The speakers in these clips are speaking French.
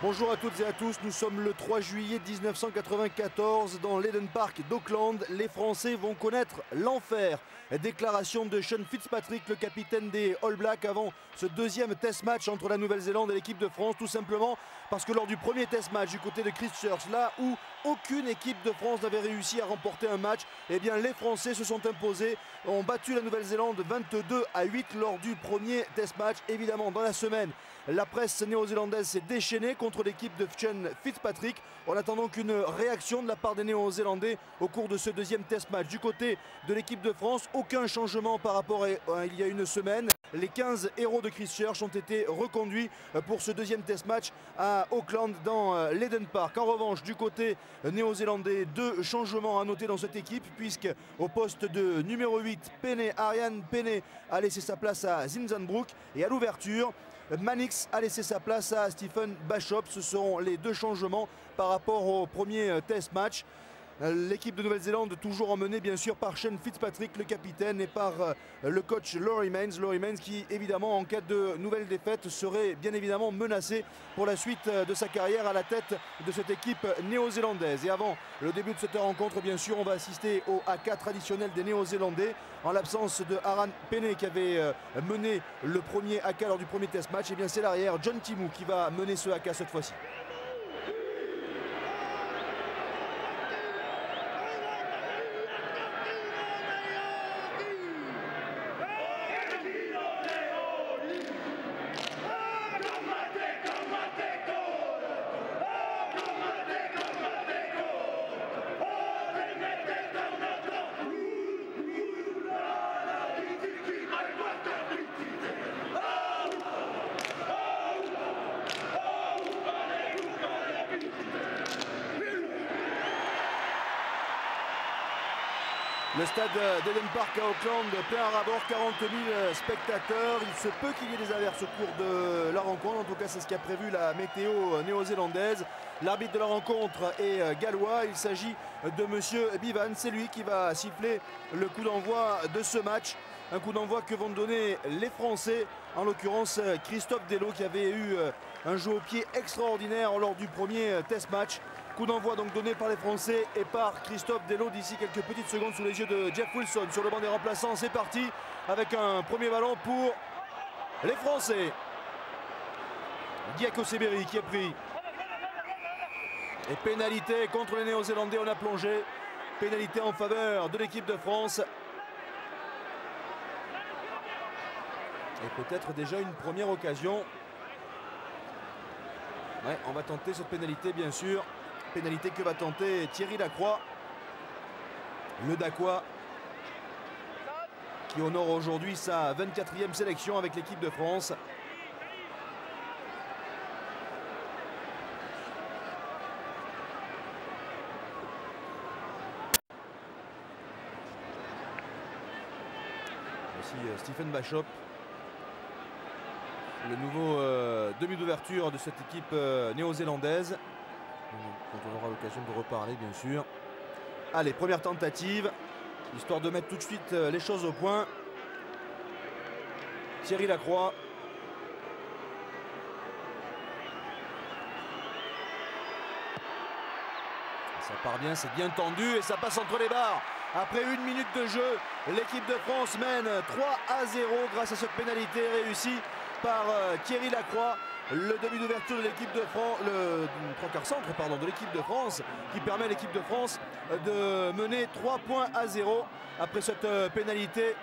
Bonjour à toutes et à tous, nous sommes le 3 juillet 1994 dans l'Eden Park d'Auckland. Les Français vont connaître l'enfer. Déclaration de Sean Fitzpatrick, le capitaine des All Blacks, avant ce deuxième test match entre la Nouvelle-Zélande et l'équipe de France. Tout simplement parce que lors du premier test match du côté de Christchurch, là où aucune équipe de France n'avait réussi à remporter un match, eh bien les Français se sont imposés, ont battu la Nouvelle-Zélande 22-8 lors du premier test match. Évidemment, dans la semaine, la presse néo-zélandaise s'est déchaînée contre l'équipe de Sean Fitzpatrick en attendant qu'une réaction de la part des Néo-Zélandais au cours de ce deuxième test match. Du côté de l'équipe de France, aucun changement par rapport à il y a une semaine. Les 15 héros de Christchurch ont été reconduits pour ce deuxième test match à Auckland dans l'Eden Park. En revanche, du côté néo-zélandais, deux changements à noter dans cette équipe, puisque au poste de numéro 8, Ariane Pene a laissé sa place à Zinzanbrook, et à l'ouverture, Mannix a laissé sa place à Stephen Bachop. Ce seront les deux changements par rapport au premier test match. L'équipe de Nouvelle-Zélande toujours emmenée bien sûr par Sean Fitzpatrick, le capitaine, et par le coach Laurie Mains. Laurie Mains qui évidemment en cas de nouvelle défaite serait bien évidemment menacé pour la suite de sa carrière à la tête de cette équipe néo-zélandaise. Et avant le début de cette rencontre, bien sûr, on va assister au haka traditionnel des Néo-Zélandais en l'absence de Ariane Pene qui avait mené le premier haka lors du premier test match. Et bien c'est l'arrière John Timou qui va mener ce haka cette fois-ci. Le stade d'Eden Park à Auckland, plein à rabord, 40 000 spectateurs. Il se peut qu'il y ait des averses au cours de la rencontre. En tout cas, c'est ce qu'a prévu la météo néo-zélandaise. L'arbitre de la rencontre est gallois. Il s'agit de monsieur Bivan. C'est lui qui va siffler le coup d'envoi de ce match. Un coup d'envoi que vont donner les Français, en l'occurrence Christophe Delot qui avait eu un jeu au pied extraordinaire lors du premier test match. Coup d'envoi donc donné par les Français et par Christophe Delot d'ici quelques petites secondes sous les yeux de Jeff Wilson sur le banc des remplaçants. C'est parti avec un premier ballon pour les Français. Giacomo Seberi qui est pris. Et pénalité contre les Néo-Zélandais, on a plongé. Pénalité en faveur de l'équipe de France. Et peut-être déjà une première occasion. Ouais, on va tenter cette pénalité bien sûr. Pénalité que va tenter Thierry Lacroix. Le Dacois qui honore aujourd'hui sa 24e sélection avec l'équipe de France. Voici Stephen Bachop, le nouveau demi d'ouverture de cette équipe néo-zélandaise, dont on aura l'occasion de reparler bien sûr. Allez, première tentative, histoire de mettre tout de suite les choses au point. Thierry Lacroix. Ça part bien, c'est bien tendu et ça passe entre les barres. Après une minute de jeu, l'équipe de France mène 3-0 grâce à cette pénalité réussie par Thierry Lacroix. Le demi d'ouverture de l'équipe de France, le trois quarts centre pardon, de l'équipe de France, qui permet à l'équipe de France de mener 3-0 après cette pénalité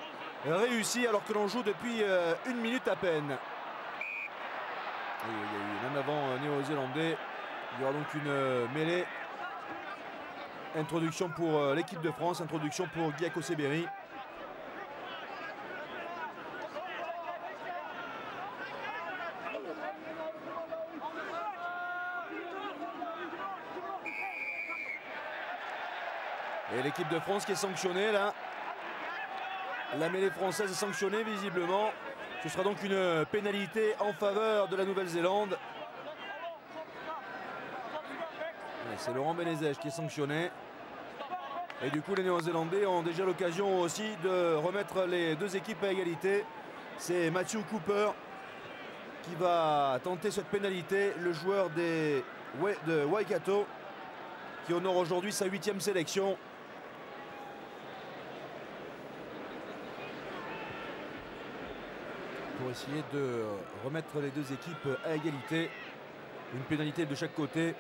réussie alors que l'on joue depuis une minute à peine. Et il y a eu un avant néo-zélandais. Il y aura donc une mêlée. Introduction pour l'équipe de France, introduction pour Giacomo Seberi. Et l'équipe de France qui est sanctionnée là. La mêlée française est sanctionnée visiblement. Ce sera donc une pénalité en faveur de la Nouvelle-Zélande. C'est Laurent Benezej qui est sanctionné. Et du coup les Néo-Zélandais ont déjà l'occasion aussi de remettre les deux équipes à égalité. C'est Matthew Cooper qui va tenter cette pénalité, le joueur de Waikato qui honore aujourd'hui sa 8e sélection. Pour essayer de remettre les deux équipes à égalité. Une pénalité de chaque côté.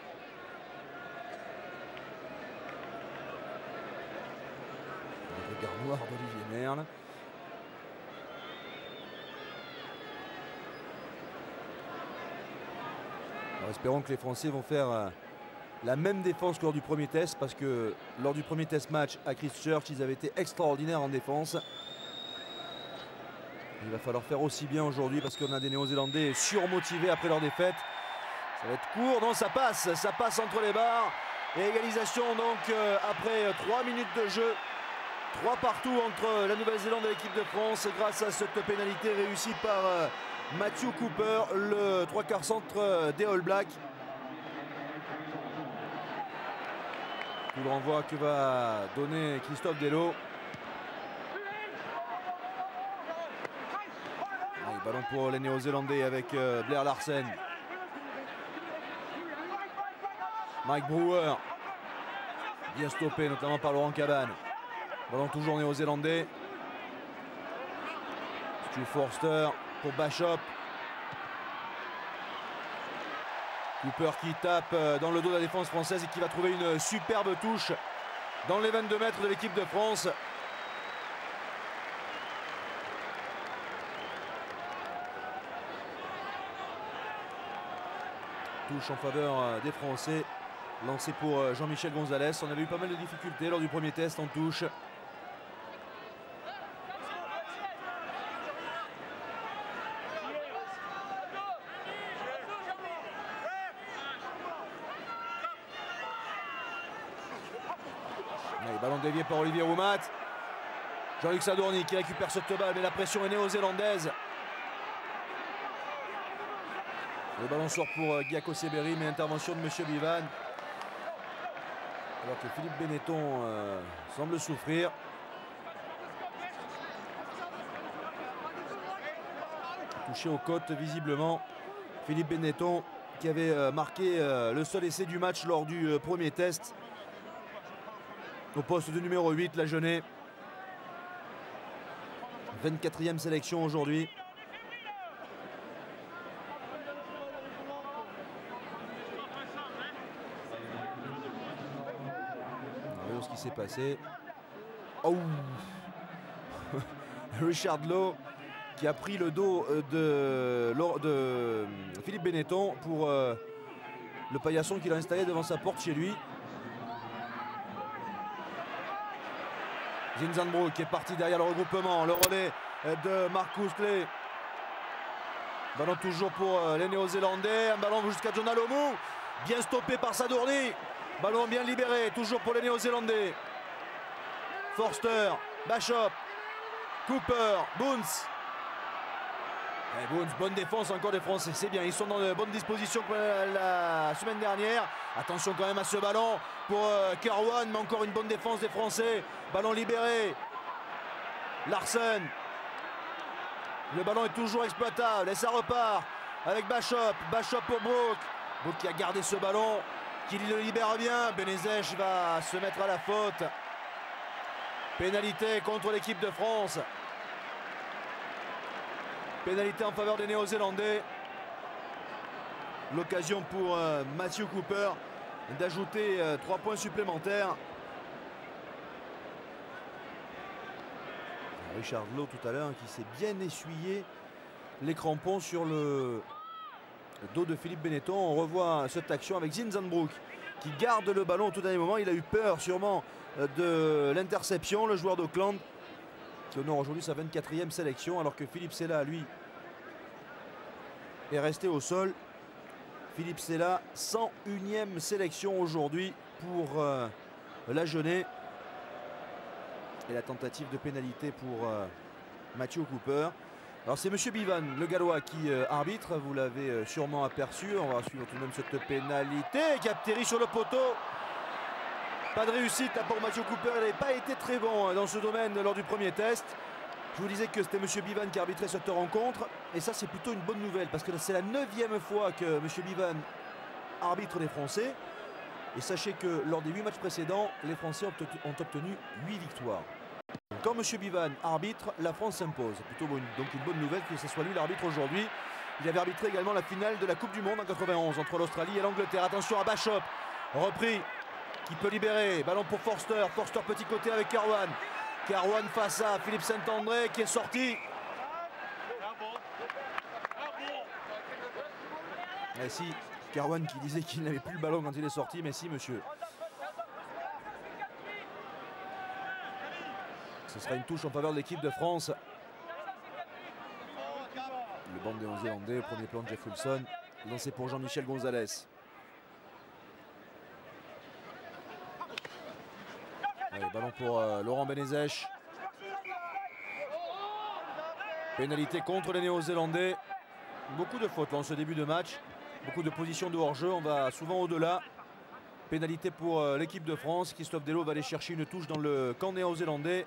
Le regard noir d'Olivier Merle. Alors espérons que les Français vont faire la même défense que lors du premier test, parce que lors du premier test match à Christchurch, ils avaient été extraordinaires en défense. Il va falloir faire aussi bien aujourd'hui parce qu'on a des Néo-Zélandais surmotivés après leur défaite. Ça va être court, non, ça passe entre les barres. Et égalisation donc après 3 minutes de jeu. 3 partout entre la Nouvelle-Zélande et l'équipe de France grâce à cette pénalité réussie par Matthew Cooper, le 3/4 centre des All Blacks. Coup de renvoi que va donner Christophe Dello. Allez, ballon pour les Néo-Zélandais avec Blair Larsen. Mike Brewer. Bien stoppé notamment par Laurent Cabane. Ballon toujours néo-zélandais. Stu Forster pour Bachop. Cooper qui tape dans le dos de la défense française et qui va trouver une superbe touche dans les 22 mètres de l'équipe de France. Touche en faveur des Français. Lancé pour Jean-Michel Gonzalez. On avait eu pas mal de difficultés lors du premier test en touche. Allez, ballon dévié par Olivier Roumat. Jean-Luc Sadourny qui récupère cette balle, mais la pression est néo-zélandaise. Le ballon sort pour Giaco Seberi, mais intervention de M. Bivan. Alors que Philippe Benetton semble souffrir. Touché aux côtes visiblement. Philippe Benetton qui avait marqué le seul essai du match lors du premier test. Au poste de numéro 8, la Jeunet. 24e sélection aujourd'hui. Ce qui s'est passé. Oh. Richard Lowe qui a pris le dos de Philippe Benetton pour le paillasson qu'il a installé devant sa porte chez lui. Zinzanbroek qui est parti derrière le regroupement. Le relais de Marcus Clay. Ballon toujours pour les Néo-Zélandais. Un ballon jusqu'à John Alomu. Bien stoppé par Sadourny. Ballon bien libéré, toujours pour les Néo-Zélandais. Forster, Bachop, Cooper, Boons. Et Boons, bonne défense encore des Français, c'est bien. Ils sont dans de bonnes dispositions pour la semaine dernière. Attention quand même à ce ballon pour Kerwan, mais encore une bonne défense des Français. Ballon libéré. Larsen. Le ballon est toujours exploitable et ça repart avec Bachop. Bachop pour Brook. Brook qui a gardé ce ballon. Qui le libère bien. Benezech va se mettre à la faute. Pénalité contre l'équipe de France. Pénalité en faveur des Néo-Zélandais. L'occasion pour Matthew Cooper d'ajouter 3 points supplémentaires. Richard Lowe tout à l'heure qui s'est bien essuyé les crampons sur le dos de Philippe Benetton. On revoit cette action avec Zinzanbroek qui garde le ballon au tout dernier moment. Il a eu peur sûrement de l'interception, le joueur d'Auckland qui honore aujourd'hui sa 24e sélection, alors que Philippe Sella lui est resté au sol. Philippe Sella, 101e sélection aujourd'hui pour la Jeunet. Et la tentative de pénalité pour Matthew Cooper. Alors c'est M. Bivan, le Gallois, qui arbitre. Vous l'avez sûrement aperçu. On va suivre tout de même cette pénalité qui atterrit sur le poteau. Pas de réussite pour Matthew Cooper. Il n'avait pas été très bon dans ce domaine lors du premier test. Je vous disais que c'était M. Bivan qui arbitrait cette rencontre. Et ça, c'est plutôt une bonne nouvelle parce que c'est la 9e fois que M. Bivan arbitre les Français. Et sachez que lors des 8 matchs précédents, les Français ont obtenu 8 victoires. Quand M. Bivan arbitre, la France s'impose. Plutôt donc une bonne nouvelle que ce soit lui l'arbitre aujourd'hui. Il avait arbitré également la finale de la Coupe du Monde en 91 entre l'Australie et l'Angleterre. Attention à Bachop, repris, qui peut libérer. Ballon pour Forster. Forster petit côté avec Karwan. Karwan face à Philippe Saint-André qui est sorti. Et si, Karwan qui disait qu'il n'avait plus le ballon quand il est sorti, mais si monsieur. Ce sera une touche en faveur de l'équipe de France. Le banc des Néo-Zélandais, premier plan de Jeff Wilson, lancé pour Jean-Michel Gonzalez. Allez, ballon pour Laurent Benezech. Pénalité contre les Néo-Zélandais. Beaucoup de fautes en ce début de match. Beaucoup de positions de hors-jeu. On va souvent au-delà. Pénalité pour l'équipe de France. Christophe Delot va aller chercher une touche dans le camp néo-zélandais.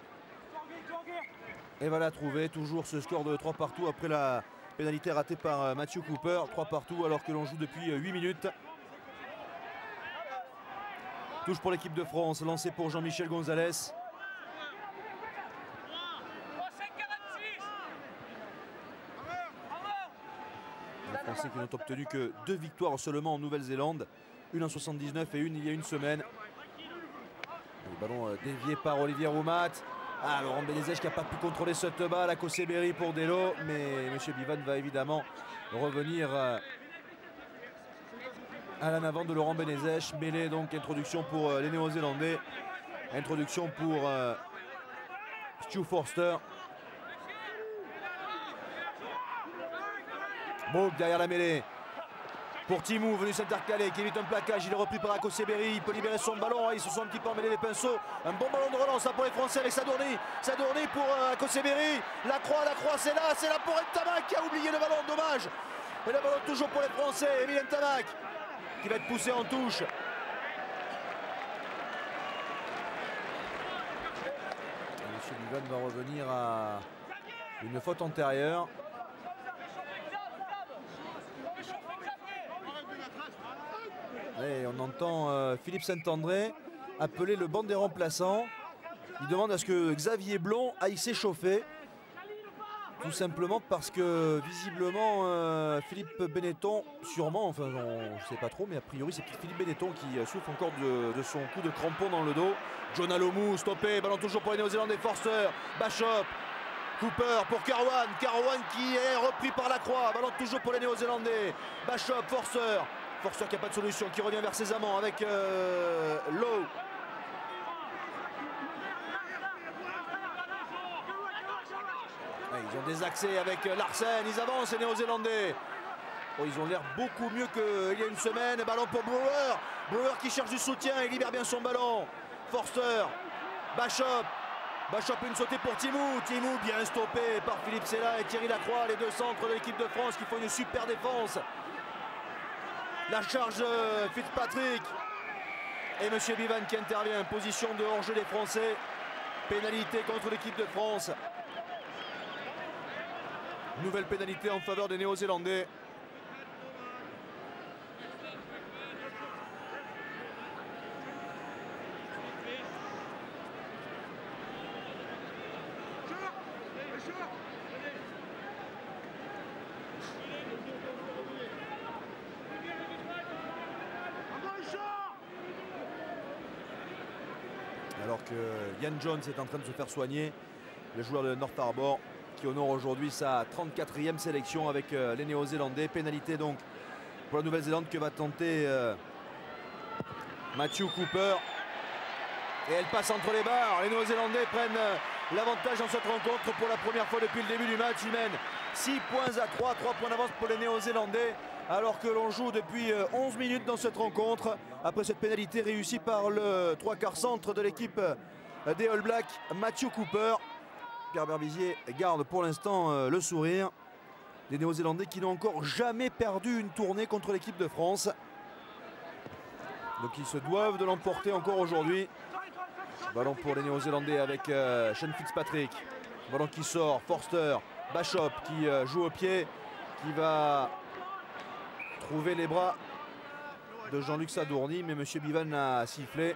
Et va la trouver. Toujours ce score de 3 partout après la pénalité ratée par Matthew Cooper. 3 partout alors que l'on joue depuis 8 minutes. Touche pour l'équipe de France, lancé pour Jean-Michel Gonzalez. Les Français qui n'ont obtenu que 2 victoires seulement en Nouvelle-Zélande. Une en 79 et une il y a une semaine. Le ballon dévié par Olivier Roumat. Ah, Laurent Benezech qui n'a pas pu contrôler cette balle à Koseberi pour Delot. Mais M. Bivan va évidemment revenir à l'en avant de Laurent Benezech. Mêlée donc, introduction pour les Néo-Zélandais. Introduction pour Stu Forster. Bon, derrière la mêlée. Pour Timou, venu s'intercaler, qui évite un plaquage. Il est repris par Akoseberi. Il peut libérer son ballon. Ils se sont un petit peu emmêlés les pinceaux. Un bon ballon de relance là, pour les Français avec Sadourny. Sadourny pour Akoseberi. La croix, c'est là pour Ntamak qui a oublié le ballon. Dommage. Et le ballon toujours pour les Français. Emile Ntamak qui va être poussé en touche. Monsieur Bivan va revenir à une faute antérieure. Et on entend Philippe Saint-André appeler le banc des remplaçants. Il demande à ce que Xavier Blond aille s'échauffer. Tout simplement parce que visiblement Philippe Benetton, sûrement, enfin je ne sais pas trop, mais a priori c'est Philippe Benetton qui souffre encore de son coup de crampon dans le dos. John Alomou stoppé, ballon toujours pour les Néo-Zélandais, Forster, Bachop, Cooper pour Karwan, Karwan qui est repris par la croix, ballon toujours pour les Néo-Zélandais, Bachop, Forster qui n'a pas de solution, qui revient vers ses amants avec Lowe. Ils ont des accès avec Larsen, ils avancent les Néo-Zélandais. Oh, ils ont l'air beaucoup mieux qu'il y a une semaine. Ballon pour Brewer. Brewer qui cherche du soutien, il libère bien son ballon. Forster, Bachop. Bachop une sautée pour Timou. Timou bien stoppé par Philippe Sella et Thierry Lacroix, les deux centres de l'équipe de France qui font une super défense. La charge Fitzpatrick. Et M. Bivan qui intervient. Position de hors-jeu des Français. Pénalité contre l'équipe de France. Nouvelle pénalité en faveur des Néo-Zélandais. Alors que Ian Jones est en train de se faire soigner, le joueur de North Harbour, qui honore aujourd'hui sa 34e sélection avec les Néo-Zélandais. Pénalité donc pour la Nouvelle-Zélande que va tenter Matthew Cooper. Et elle passe entre les barres. Les Néo-Zélandais prennent l'avantage dans cette rencontre pour la première fois depuis le début du match. Ils mènent 6 points à 3 points d'avance pour les Néo-Zélandais. Alors que l'on joue depuis 11 minutes dans cette rencontre. Après cette pénalité réussie par le 3/4 centre de l'équipe des All Blacks, Matthew Cooper. Pierre Berbizier garde pour l'instant le sourire. Les Néo-Zélandais qui n'ont encore jamais perdu une tournée contre l'équipe de France. Donc ils se doivent de l'emporter encore aujourd'hui. Ballon pour les Néo-Zélandais avec Sean Fitzpatrick. Ballon qui sort, Forster, Bachop qui joue au pied, qui va trouver les bras de Jean-Luc Sadourny, mais M. Bivan a sifflé.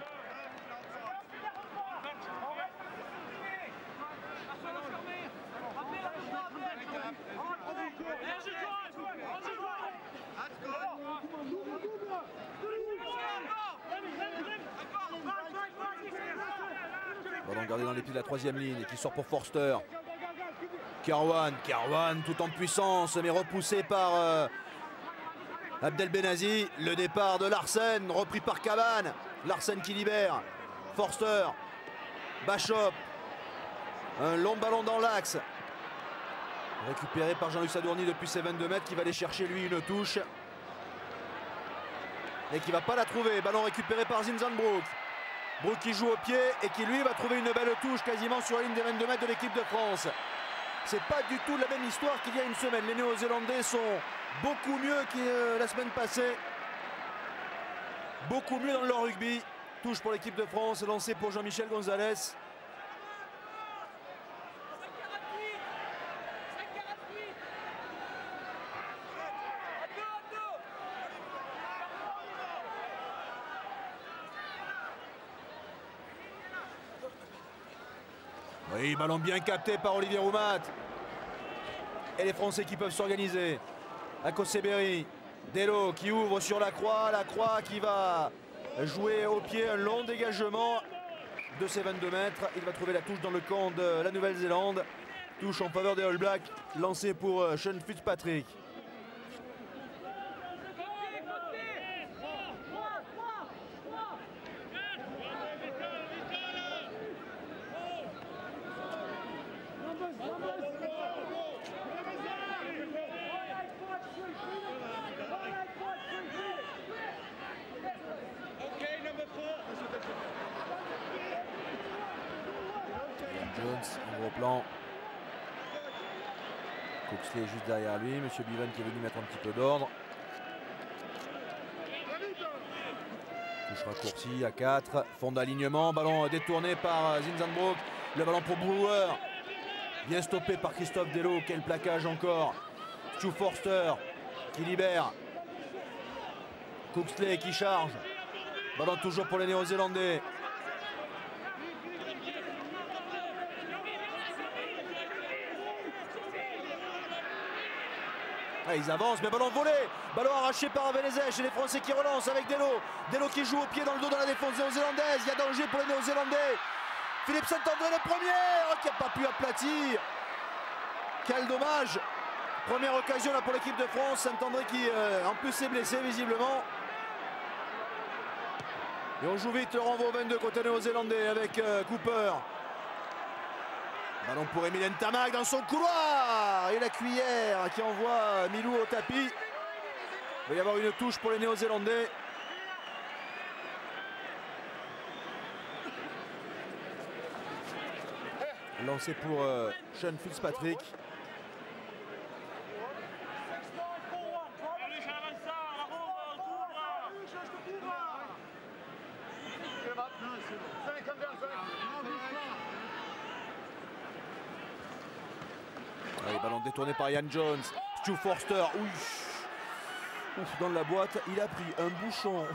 Ballon gardé dans les pieds de la troisième ligne et qui sort pour Forster. Kerwan tout en puissance mais repoussé par Abdel Benazi. Le départ de Larsen repris par Cabane. Larsen qui libère. Forster. Bachop. Un long ballon dans l'axe. Récupéré par Jean-Luc Sadourny depuis ses 22 mètres qui va aller chercher lui une touche. Et qui ne va pas la trouver. Ballon récupéré par Zinzanbroek. Broek qui joue au pied et qui lui va trouver une belle touche quasiment sur la ligne des 22 mètres de l'équipe de France. C'est pas du tout la même histoire qu'il y a une semaine. Les Néo-Zélandais sont beaucoup mieux que la semaine passée. Beaucoup mieux dans leur rugby. Touche pour l'équipe de France, lancé pour Jean-Michel Gonzalez. Oui, ballon bien capté par Olivier Roumat. Et les Français qui peuvent s'organiser. Akoseberi, Delo qui ouvre sur la croix qui va jouer au pied un long dégagement de ses 22 mètres. Il va trouver la touche dans le camp de la Nouvelle-Zélande. Touche en faveur des All Blacks, lancé pour Sean Fitzpatrick. Jones, un gros plan. Coxley juste derrière lui. Monsieur Bivan qui est venu mettre un petit peu d'ordre. Touche raccourcie à 4. Fond d'alignement. Ballon détourné par Zinzanbroek. Le ballon pour Brewer. Bien stoppé par Christophe Delo. Quel plaquage encore. Stu Forster qui libère. Coxley qui charge. Ballon toujours pour les Néo-Zélandais. Ah, ils avancent, mais ballon volé. Ballon arraché par Benezech et les Français qui relancent avec Delo. Delo qui joue au pied dans le dos de la défense néo-zélandaise. Il y a danger pour les Néo-Zélandais. Philippe Saint-André le premier, qui n'a pas pu aplatir. Quel dommage. Première occasion là pour l'équipe de France. Saint-André qui en plus s'est blessé visiblement. Et on joue vite le renvoi au 22 côté néo-zélandais avec Cooper. Ballon pour Emile Ntamak dans son couloir. Et la cuillère qui envoie Milou au tapis. Il va y avoir une touche pour les Néo-Zélandais. Lancé pour Sean Fitzpatrick. Allez, ballon détourné par Ian Jones. Stu Forster. Ouf, dans la boîte, il a pris un bouchon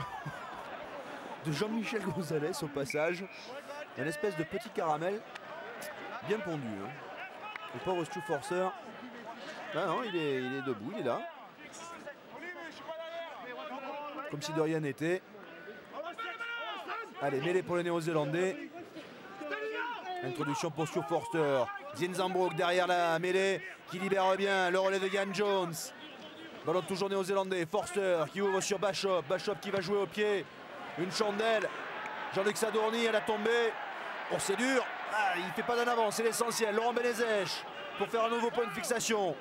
de Jean-Michel Gonzalez au passage. Une espèce de petit caramel bien pondu. Hein. Le pauvre Stu Forster. Ah non, il est debout, il est là. Comme si de rien n'était. Allez, mêlée pour les Néo-Zélandais. Introduction pour Stu Forster. Zinzanbroek derrière la mêlée qui libère bien le relais de Ian Jones. Ballon toujours néo-zélandais. Forster qui ouvre sur Bachop. Bachop qui va jouer au pied. Une chandelle. Jean-Luc Sadourny à la tombée. Oh, c'est dur. Ah, il ne fait pas d'en avant, c'est l'essentiel. Laurent Benezech pour faire un nouveau point de fixation.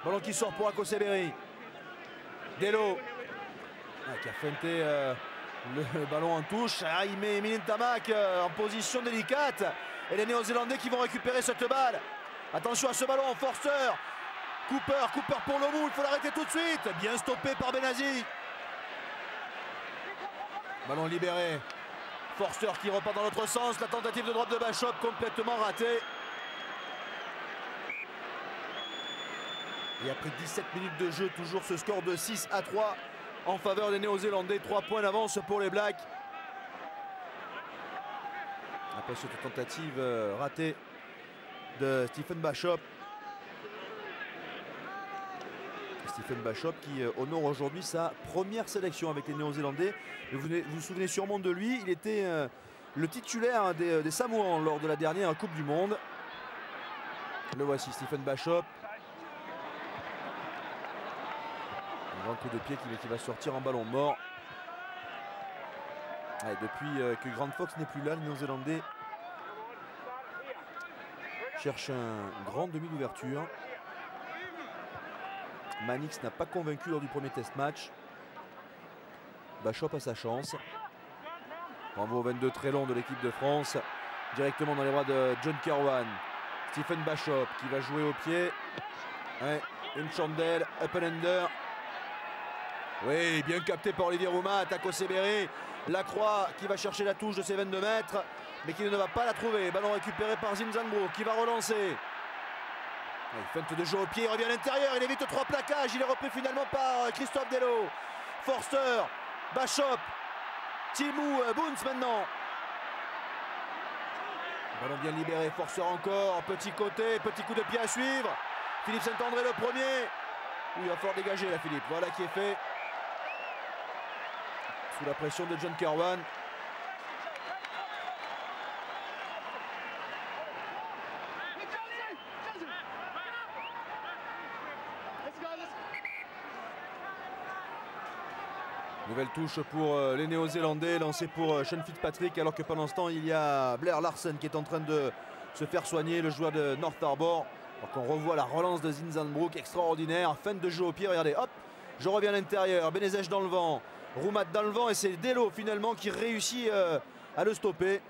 Ballon qui sort pour Akoseberi. Delo qui a feinté le ballon en touche. Ah, il met Emile Ntamak en position délicate. Et les Néo-Zélandais qui vont récupérer cette balle. Attention à ce ballon, Forster. Cooper pour le bout, il faut l'arrêter tout de suite. Bien stoppé par Benazi. Ballon libéré. Forster qui repart dans l'autre sens. La tentative de droite de Bachop complètement ratée. Et après 17 minutes de jeu, toujours ce score de 6-3 en faveur des Néo-Zélandais. 3 points d'avance pour les Blacks. Après cette tentative ratée de Stephen Bachop. Stephen Bachop qui honore aujourd'hui sa première sélection avec les Néo-Zélandais. Vous vous souvenez sûrement de lui, il était le titulaire des Samoans lors de la dernière Coupe du Monde. Le voici, Stephen Bachop. Un grand coup de pied qui va sortir en ballon mort. Allez, depuis que Grant Fox n'est plus là, les Néo-Zélandais cherchent un grand demi d'ouverture. Mannix n'a pas convaincu lors du premier test match. Bachop a sa chance. Renvoi au 22 très long de l'équipe de France. Directement dans les bras de John Kirwan. Stephen Bachop qui va jouer au pied. Ouais, une chandelle, up and under. Oui, bien capté par Olivier Roumain. Attaque au Sébéré. Lacroix qui va chercher la touche de ses 22 mètres. Mais qui ne va pas la trouver. Ballon récupéré par Zinzanbrook qui va relancer. Feinte de jeu au pied, il revient à l'intérieur, il évite 3 plaquages, il est repris finalement par Christophe Dello. Forster, Bachop, Timou Boons maintenant. Ballon bien libéré, Forster encore, petit côté, petit coup de pied à suivre. Philippe Saint-André le premier. Il va falloir dégager là Philippe, voilà qui est fait. Sous la pression de John Kirwan. Nouvelle touche pour les Néo-Zélandais, lancée pour Sean Fitzpatrick, alors que pendant ce temps, il y a Blair Larson qui est en train de se faire soigner, le joueur de North Harbour. Donc on revoit la relance de Zinzanbrook, extraordinaire, fin de jeu au pied, regardez, hop, je reviens à l'intérieur, Benezej dans le vent, Roumat dans le vent, et c'est Dello finalement qui réussit à le stopper.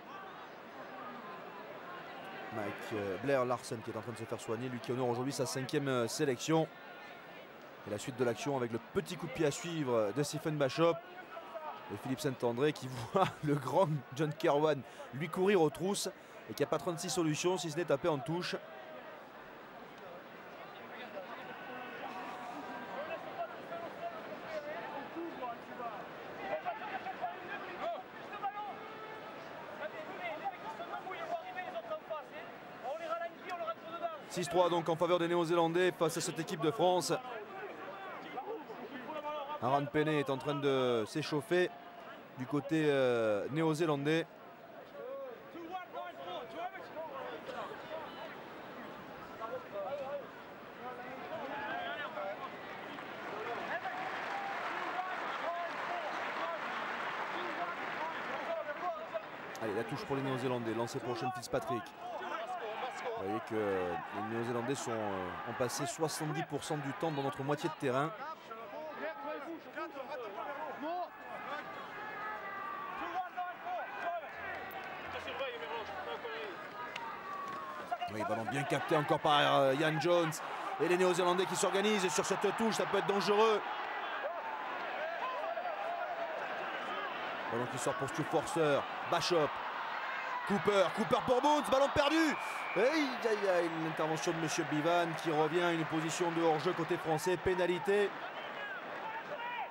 Blair Larson qui est en train de se faire soigner, lui qui honore aujourd'hui sa 5e sélection. Et la suite de l'action avec le petit coup de pied à suivre de Stephen Bachop. Et Philippe Saint-André qui voit le grand John Kirwan lui courir aux trousses. Et qui n'a pas 36 solutions si ce n'est taper en touche. « 6-3 donc en faveur des Néo-Zélandais face à cette équipe de France. » Aaron Penney est en train de s'échauffer du côté néo-zélandais. Allez, la touche pour les Néo-Zélandais, lancée pour Sean Fitzpatrick. Vous voyez que les Néo-Zélandais ont passé 70% du temps dans notre moitié de terrain. Oui, ballon bien capté encore par Ian Jones. Et les Néo-Zélandais qui s'organisent sur cette touche, ça peut être dangereux. Ballon qui sort pour Stu Forster, Bachop, Cooper pour Boons, ballon perdu. L'intervention de M. Bivan qui revient à une position de hors-jeu côté français, pénalité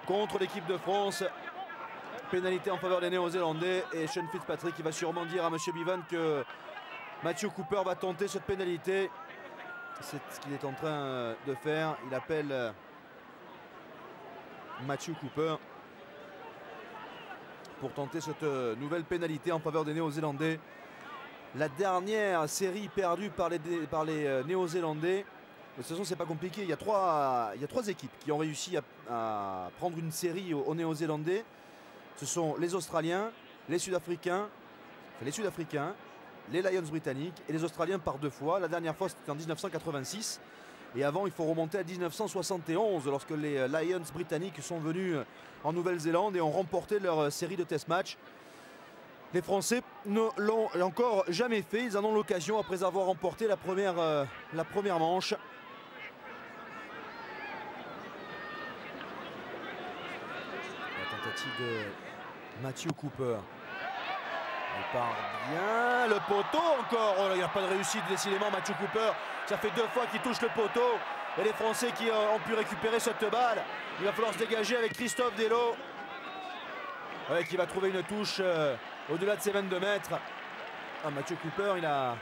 contre l'équipe de France. Pénalité en faveur des Néo-Zélandais et Sean Fitzpatrick qui va sûrement dire à M. Bivan que Matthew Cooper va tenter cette pénalité. C'est ce qu'il est en train de faire. Il appelle Matthew Cooper pour tenter cette nouvelle pénalité en faveur des Néo-Zélandais. La dernière série perdue par les Néo-Zélandais. De toute façon, c'est pas compliqué. Il y a trois équipes qui ont réussi à prendre une série aux Néo-Zélandais. Ce sont les Australiens, les Sud-Africains, les Lions britanniques et les Australiens par 2 fois. La dernière fois, c'était en 1986. Et avant, il faut remonter à 1971, lorsque les Lions britanniques sont venus en Nouvelle-Zélande et ont remporté leur série de test match. Les Français ne l'ont encore jamais fait. Ils en ont l'occasion après avoir remporté la première manche. La tentative de Matthew Cooper. Il part bien, le poteau encore. Oh là, il n'y a pas de réussite décidément Matthew Cooper. Ça fait 2 fois qu'il touche le poteau. Et les Français qui ont pu récupérer cette balle. Il va falloir se dégager avec Christophe Delot. Ouais, qui va trouver une touche au-delà de ses 22 mètres. Ah, Mathieu Cooper, il a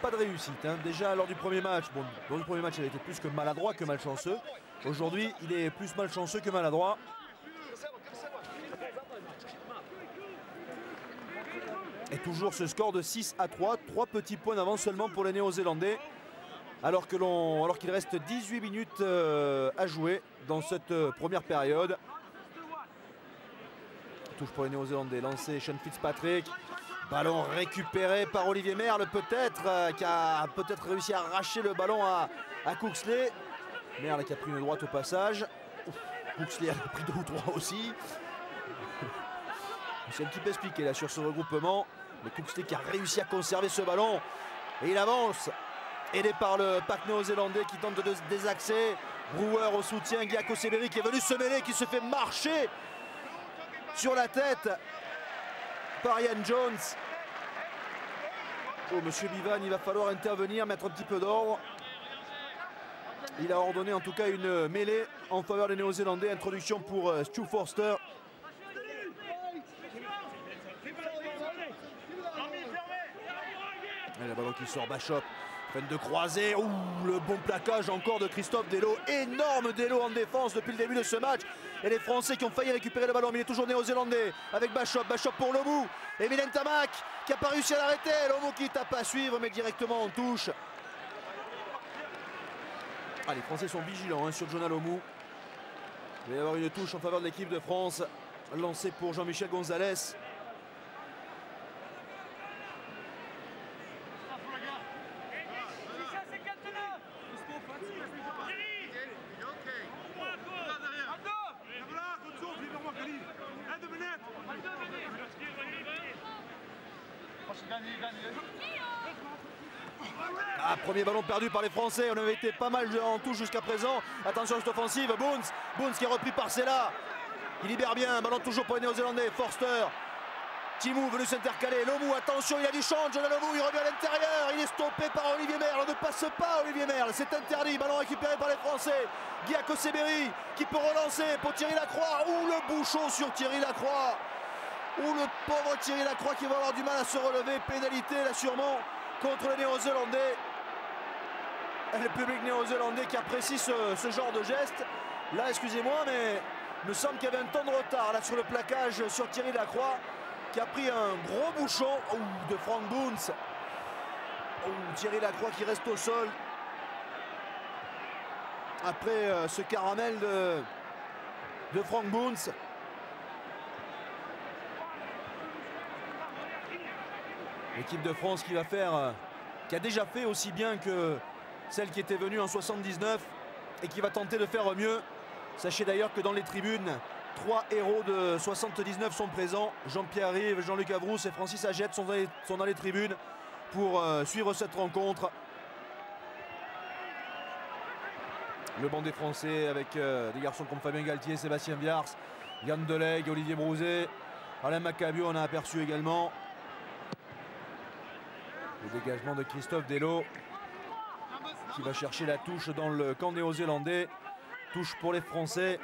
pas de réussite. Hein. Déjà lors du premier match, bon, dans le premier match, il a été plus que maladroit que malchanceux. Aujourd'hui, il est plus malchanceux que maladroit. Et toujours ce score de 6-3, 3 petits points d'avance seulement pour les Néo-Zélandais. Alors qu'il reste 18 minutes à jouer dans cette première période. Touche pour les Néo-Zélandais, lancé Sean Fitzpatrick. Ballon récupéré par Olivier Merle peut-être, qui a peut-être réussi à arracher le ballon à Cooksley. Merle qui a pris une droite au passage. Cooksley a pris 2 ou 3 aussi. C'est un petit peu expliqué là sur ce regroupement. Mais Cooksley qui a réussi à conserver ce ballon. Et il avance. Aidé par le pack néo-zélandais qui tente de se désaxer. Brewer au soutien. Giaco Seberi qui est venu se mêler, qui se fait marcher sur la tête par Ian Jones. Oh, monsieur Bivan, il va falloir intervenir, mettre un petit peu d'ordre. Il a ordonné en tout cas une mêlée en faveur des Néo-Zélandais. Introduction pour Stu Forster. Et le ballon qui sort, Bachop. Peine de croiser. Ouh, le bon plaquage encore de Christophe Delot. Énorme Delot en défense depuis le début de ce match. Et les Français qui ont failli récupérer le ballon. Mais il est toujours néo-zélandais avec Bachop. Bachop pour Lomu. Et Mylène Tamac qui n'a pas réussi à l'arrêter. Lomu qui tape à suivre mais directement en touche. Ah, les Français sont vigilants hein, sur Jonah Lomu. Il va y avoir une touche en faveur de l'équipe de France. Lancée pour Jean-Michel Gonzalez. Ah, premier ballon perdu par les Français. On avait été pas mal en touche jusqu'à présent. Attention à cette offensive. Boons qui est repris par Sela. Il libère bien. Ballon toujours pour les Néo-Zélandais. Forster. Timou venu s'intercaler. Lomu, attention, il a du change. Jonah Lomu, il revient à l'intérieur. Il est stoppé par Olivier Merle. On ne passe pas Olivier Merle. C'est interdit. Ballon récupéré par les Français. Giaco Seberi qui peut relancer pour Thierry Lacroix. Ouh, le bouchon sur Thierry Lacroix. Ouh, le pauvre Thierry Lacroix qui va avoir du mal à se relever. Pénalité là sûrement contre les Néo-Zélandais. Le public néo-zélandais qui apprécie ce genre de geste. Là, excusez-moi, mais il me semble qu'il y avait un temps de retard là sur le plaquage sur Thierry Lacroix qui a pris un gros bouchon de Frank Boons. Thierry Lacroix qui reste au sol après ce caramel de Frank Boons. L'équipe de France qui va faire, qui a déjà fait aussi bien que celle qui était venue en 79 et qui va tenter de faire mieux. Sachez d'ailleurs que dans les tribunes, 3 héros de 79 sont présents. Jean-Pierre Rive, Jean-Luc Avrousse et Francis Agette sont dans les tribunes pour suivre cette rencontre. Le banc des Français avec des garçons comme Fabien Galtier, Sébastien Viars, Yann Delegue, Olivier Brouzet, Alain Macabio, on a aperçu également. Le dégagement de Christophe Delot qui va chercher la touche dans le camp néo-zélandais. Touche pour les Français,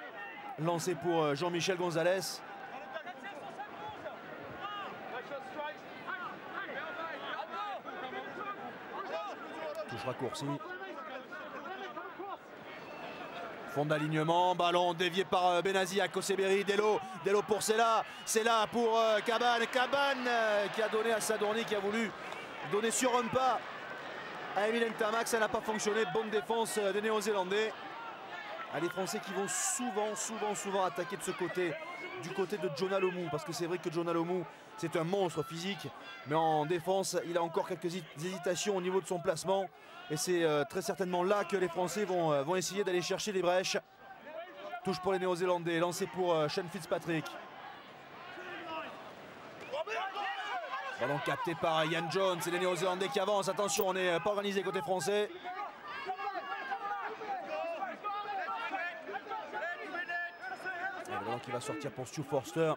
lancé pour Jean-Michel Gonzalez. Touche raccourcie. Fond d'alignement, ballon dévié par Benazi à Koseberi, Delot pour Sela pour Cabane, qui a donné à Sadourny, qui a voulu donner sur un pas à Emile Ntamak, ça n'a pas fonctionné. Bonne défense des Néo-Zélandais. Les Français qui vont souvent attaquer de ce côté, du côté de Jonah Lomu, parce que c'est vrai que Jonah Lomu c'est un monstre physique, mais en défense il a encore quelques hésitations au niveau de son placement, et c'est très certainement là que les Français vont essayer d'aller chercher les brèches. Touche pour les Néo-Zélandais, lancé pour Sean Fitzpatrick. Ballon capté par Ian Jones, c'est les Néo-Zélandais qui avancent. Attention, on n'est pas organisé côté français. Le ballon qui va sortir pour Stu Forster.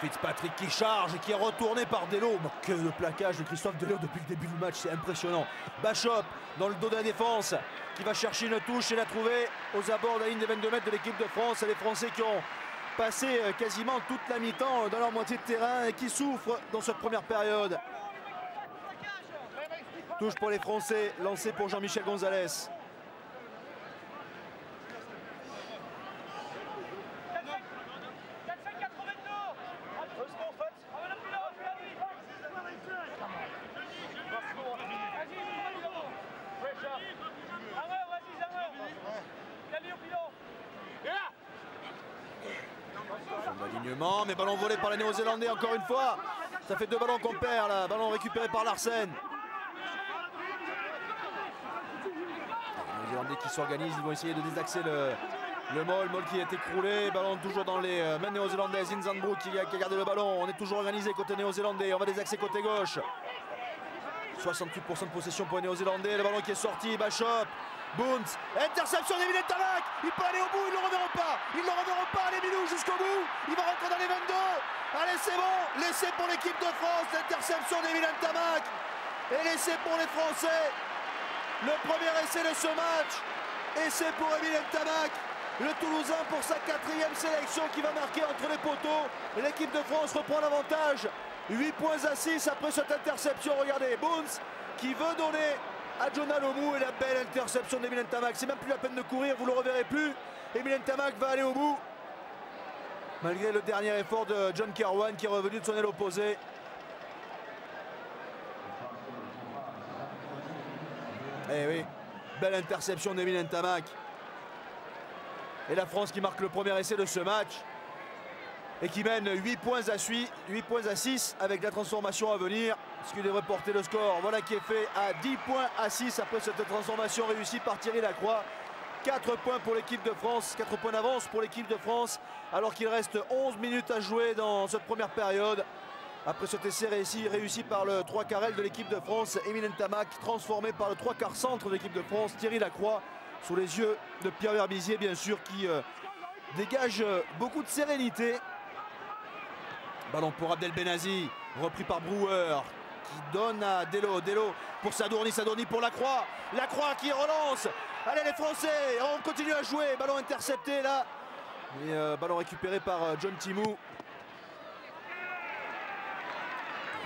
Fitzpatrick qui charge et qui est retourné par Delo. Que le plaquage de Christophe Delo depuis le début du match, c'est impressionnant. Bachop dans le dos de la défense qui va chercher une touche et la trouver aux abords de la ligne des 22 mètres de l'équipe de France. Et les Français qui ont passé quasiment toute la mi-temps dans leur moitié de terrain et qui souffrent dans cette première période. Touche pour les Français, lancé pour Jean-Michel Gonzalez. Alignement, mais ballon volé par les Néo-Zélandais encore une fois. Ça fait 2 ballons qu'on perd là. Ballon récupéré par Larsen. Les Néo-Zélandais qui s'organisent, ils vont essayer de désaxer le Moll qui est écroulé. Ballon toujours dans les mains néo-zélandaises. Inzanbrook qui a gardé le ballon. On est toujours organisé côté néo-zélandais. On va désaxer côté gauche. 68% de possession pour les Néo-Zélandais. Le ballon qui est sorti. Bachop. Bounce, interception d'Emile Ntamak, il peut aller au bout, ils ne le reverront pas, allez Milou jusqu'au bout, il va rentrer dans les 22, allez c'est bon, l'essai pour l'équipe de France, l'interception d'Emile Ntamak, et l'essai pour les Français, le premier essai de ce match, essai pour Emile Ntamak, le Toulousain pour sa 4e sélection qui va marquer entre les poteaux, et l'équipe de France reprend l'avantage, 8 points à 6 après cette interception, regardez, Bounce qui veut donner à Jonah Lomu et la belle interception d'Emile Ntamak. C'est même plus la peine de courir, vous ne le reverrez plus. Emile Ntamak va aller au bout. Malgré le dernier effort de John Kerwan qui est revenu de son aile opposée. Eh oui, belle interception d'Emile Ntamak. Et la France qui marque le premier essai de ce match. Et qui mène 8 points à 6 avec la transformation à venir. Ce qui devrait porter le score. Voilà qui est fait à 10 points à 6 après cette transformation réussie par Thierry Lacroix. 4 points pour l'équipe de France, 4 points d'avance pour l'équipe de France. Alors qu'il reste 11 minutes à jouer dans cette première période. Après cet essai réussi par le 3 quarts aile de l'équipe de France. Emile Ntamak transformé par le 3 quarts centre de l'équipe de France. Thierry Lacroix sous les yeux de Pierre Verbizier bien sûr qui dégage beaucoup de sérénité. Ballon pour Abdel Benazi, repris par Brouwer, qui donne à Delo. Delo pour Sadourny, Sadourny pour Lacroix. Lacroix qui relance. Allez les Français, on continue à jouer. Ballon intercepté là. Et ballon récupéré par John Timou.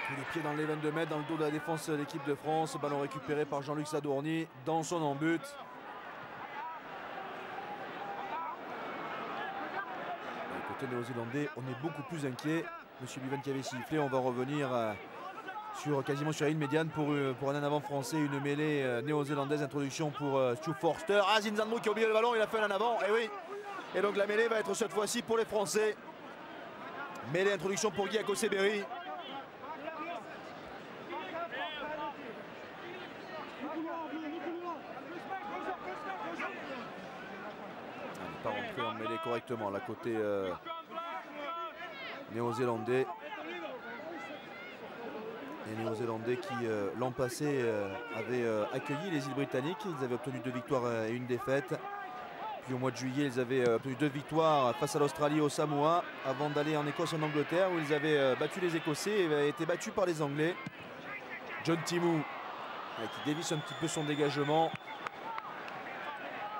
Tous les pieds dans les 22 mètres, dans le dos de la défense de l'équipe de France. Ballon récupéré par Jean-Luc Sadourny dans son embut. Côté néo-zélandais, on est beaucoup plus inquiet. Monsieur Luven qui avait sifflé, on va revenir quasiment sur la ligne médiane pour un en avant français, une mêlée néo-zélandaise, introduction pour Stu Forster. Ah, Zinzanbrook qui a oublié le ballon, il a fait un en avant, et oui. Et donc la mêlée va être cette fois-ci pour les Français. Mêlée, introduction pour Guy Akoseberi. Il n'est pas rentré en mêlée correctement, là, côté néo-zélandais. Les Néo-Zélandais qui l'an passé avaient accueilli les îles britanniques. Ils avaient obtenu 2 victoires et 1 défaite. Puis au mois de juillet, ils avaient obtenu 2 victoires face à l'Australie et au Samoa avant d'aller en Écosse et en Angleterre où ils avaient battu les Écossais et avaient été battus par les Anglais. John Timou qui dévisse un petit peu son dégagement.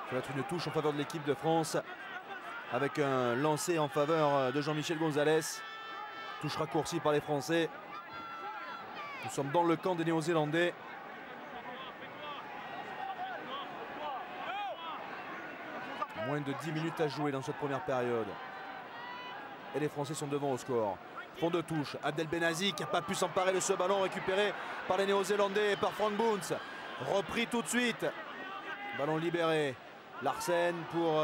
Ça va être une touche en faveur de l'équipe de France avec un lancer en faveur de Jean-Michel Gonzalez. Touche raccourcie par les Français. Nous sommes dans le camp des Néo-Zélandais. Moins de 10 minutes à jouer dans cette première période. Et les Français sont devant au score. Fond de touche, Abdel Benazi qui n'a pas pu s'emparer de ce ballon récupéré par les Néo-Zélandais et par Frank Bounce. Repris tout de suite. Ballon libéré. Larsen pour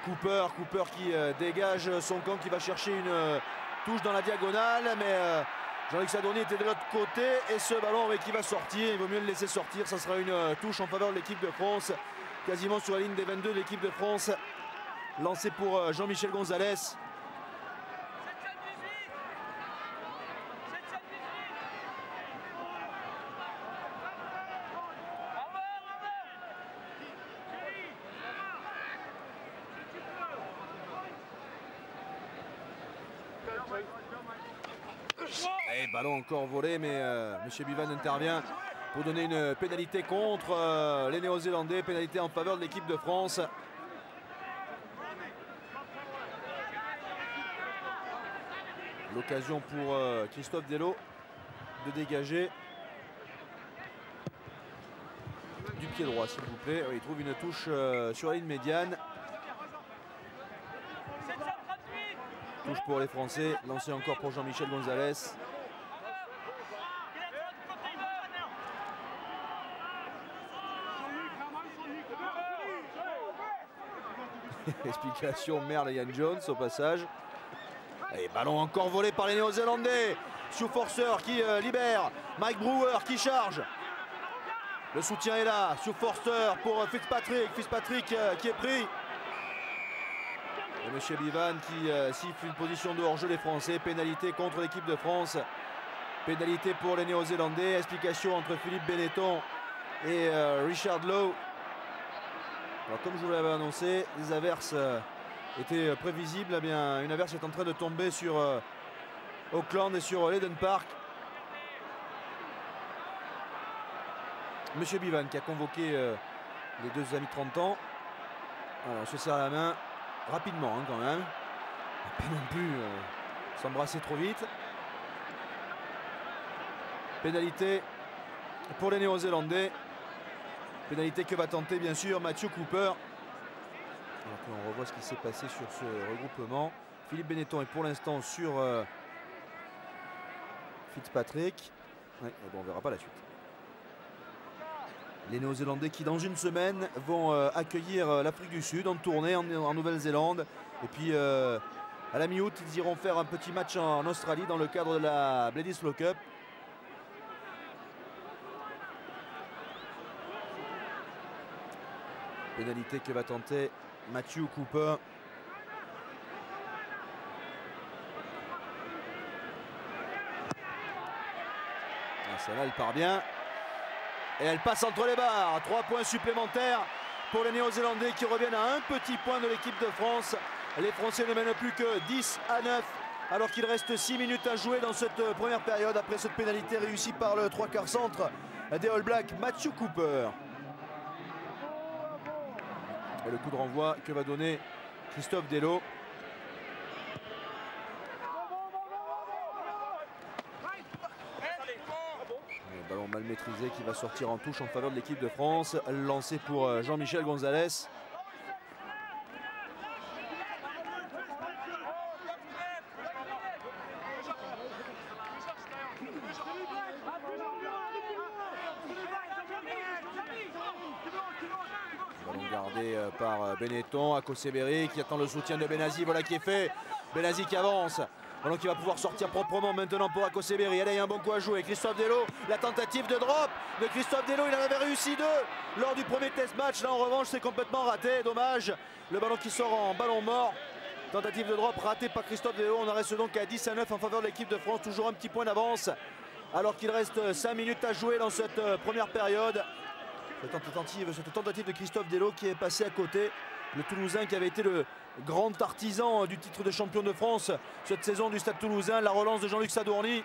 Cooper. Cooper qui dégage son camp, qui va chercher une touche dans la diagonale. Mais Jean-Luc Sadourny était de l'autre côté. Et ce ballon qui va sortir, il vaut mieux le laisser sortir. Ça sera une touche en faveur de l'équipe de France. Quasiment sur la ligne des 22 de l'équipe de France. Lancé pour Jean-Michel Gonzalez. Right. Et ballon encore volé, mais M. Bivan intervient pour donner une pénalité contre les Néo-Zélandais. Pénalité en faveur de l'équipe de France. L'occasion pour Christophe Delot de dégager du pied droit, s'il vous plaît. Il trouve une touche sur la ligne médiane. Touche pour les Français, lancé encore pour Jean-Michel Gonzalez. Explication Merle et Yann Jones au passage. Et ballon encore volé par les Néo-Zélandais. Sioux Forcer qui libère. Mike Brewer qui charge. Le soutien est là. Sioux Forcer pour Fitzpatrick. Fitzpatrick qui est pris. Et M. Bivan qui siffle une position de hors-jeu des Français. Pénalité contre l'équipe de France. Pénalité pour les Néo-Zélandais. Explication entre Philippe Benetton et Richard Lowe. Alors, comme je vous l'avais annoncé, les averses étaient prévisibles. Eh bien, une averse est en train de tomber sur Auckland et sur l'Eden Park. Monsieur Bivan qui a convoqué les deux amis de 30 ans. Alors, on se serre la main rapidement quand même. Pas non plus s'embrasser trop vite. Pénalité pour les Néo-Zélandais. Pénalité que va tenter bien sûr Matthew Cooper. On revoit ce qui s'est passé sur ce regroupement. Philippe Benetton est pour l'instant sur Fitzpatrick. Ouais, bon, on ne verra pas la suite. Les Néo-Zélandais qui dans une semaine vont accueillir l'Afrique du Sud en tournée en Nouvelle-Zélande. Et puis à la mi-août, ils iront faire un petit match en Australie dans le cadre de la Bledisloe Cup. Pénalité que va tenter Matthew Cooper. Celle-là, elle part bien. Et elle passe entre les barres. 3 points supplémentaires pour les Néo-Zélandais qui reviennent à un petit point de l'équipe de France. Les Français ne mènent plus que 10-9 alors qu'il reste 6 minutes à jouer dans cette première période après cette pénalité réussie par le 3/4 centre des All Blacks, Matthew Cooper. Et le coup de renvoi que va donner Christophe Delot. Un ballon mal maîtrisé qui va sortir en touche en faveur de l'équipe de France. Lancé pour Jean-Michel Gonzalez. Ballon gardé par Benetton, Akoseberi qui attend le soutien de Benazi. Voilà qui est fait. Benazi qui avance. Ballon qui va pouvoir sortir proprement maintenant pour Akoseberi. Allez, il y a un bon coup à jouer. Christophe Delot, la tentative de drop de Christophe Delot. Il en avait réussi 2 lors du premier test match. Là, en revanche, c'est complètement raté. Dommage. Le ballon qui sort en ballon mort. Tentative de drop ratée par Christophe Delot. On en reste donc à 10-9 en faveur de l'équipe de France. Toujours un petit point d'avance. Alors qu'il reste 5 minutes à jouer dans cette première période. Cette tentative de Christophe Delot qui est passé à côté. Le Toulousain qui avait été le grand artisan du titre de champion de France cette saison du Stade Toulousain. La relance de Jean-Luc Sadourny.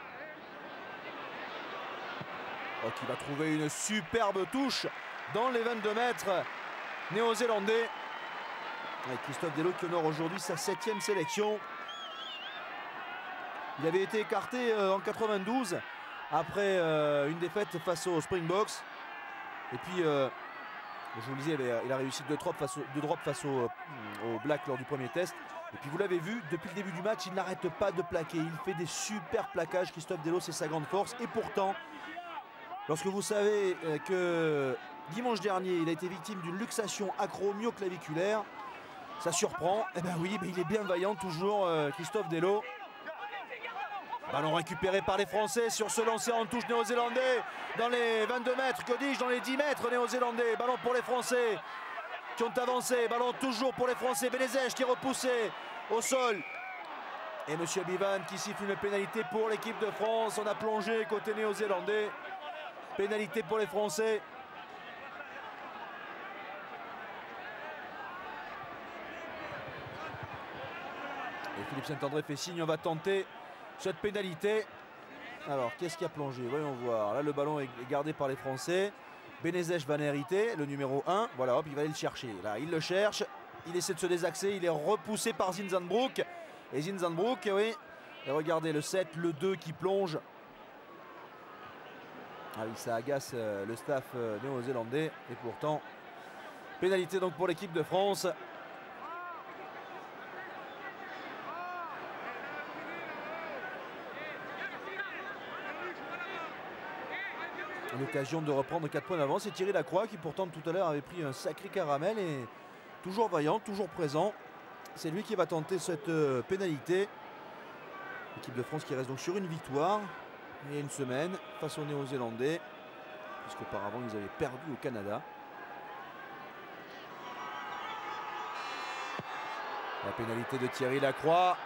Qui va trouver une superbe touche dans les 22 mètres néo-zélandais. Christophe Delot qui honore aujourd'hui sa 7e sélection. Il avait été écarté en 92 après une défaite face aux Springboks. Et puis, je vous le disais, il a réussi 2 drops face aux Blacks lors du premier test. Et puis vous l'avez vu, depuis le début du match, il n'arrête pas de plaquer. Il fait des super plaquages. Christophe Delot, c'est sa grande force. Et pourtant, lorsque vous savez que dimanche dernier, il a été victime d'une luxation acro-myoclaviculaire, ça surprend. Eh bien oui, mais il est bien vaillant toujours, Christophe Delot. Ballon récupéré par les Français sur ce lancer en touche néo-zélandais dans les 22 mètres, que dis-je, dans les 10 mètres néo-zélandais. Ballon pour les Français qui ont avancé. Ballon toujours pour les Français. Benezej qui est repoussé au sol. Et M. Bivan qui siffle une pénalité pour l'équipe de France. On a plongé côté néo-zélandais. Pénalité pour les Français. Et Philippe Saint-André fait signe, on va tenter cette pénalité. Alors, qu'est-ce qui a plongé? Voyons voir. Là, le ballon est gardé par les Français. Benezej Van Herité, le numéro 1. Voilà, hop, il va aller le chercher. Là, il le cherche. Il essaie de se désaxer. Il est repoussé par Zinzanbroek. Et Zinzanbroek, oui. Et regardez le 7, le 2 qui plonge. Ah oui, ça agace le staff néo-zélandais. Et pourtant, pénalité donc pour l'équipe de France. L'occasion de reprendre 4 points d'avance. Et Thierry Lacroix qui pourtant tout à l'heure avait pris un sacré caramel et toujours vaillant, toujours présent. C'est lui qui va tenter cette pénalité. L'équipe de France qui reste donc sur une victoire il y a une semaine face aux Néo-Zélandais, puisqu'auparavant ils avaient perdu au Canada. La pénalité de Thierry Lacroix.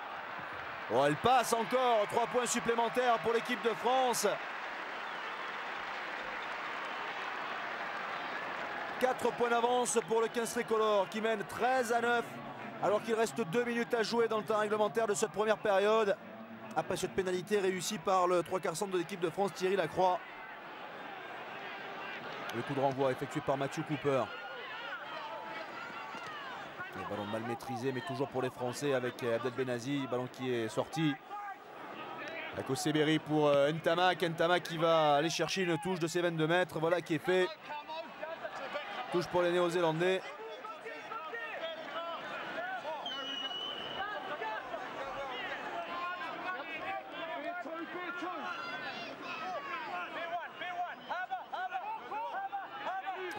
Oh, elle passe encore. 3 points supplémentaires pour l'équipe de France. 4 points d'avance pour le 15 tricolore qui mène 13-9 alors qu'il reste 2 minutes à jouer dans le temps réglementaire de cette première période. Après cette pénalité réussie par le 3/4 centre de l'équipe de France, Thierry Lacroix. Le coup de renvoi effectué par Mathieu Cooper. Le ballon mal maîtrisé mais toujours pour les Français avec Abdel Benazi. Ballon qui est sorti. Akoseberi pour Ntamak. Ntamak qui va aller chercher une touche de ses 22 mètres. Voilà qui est fait. Touche pour les Néo-Zélandais.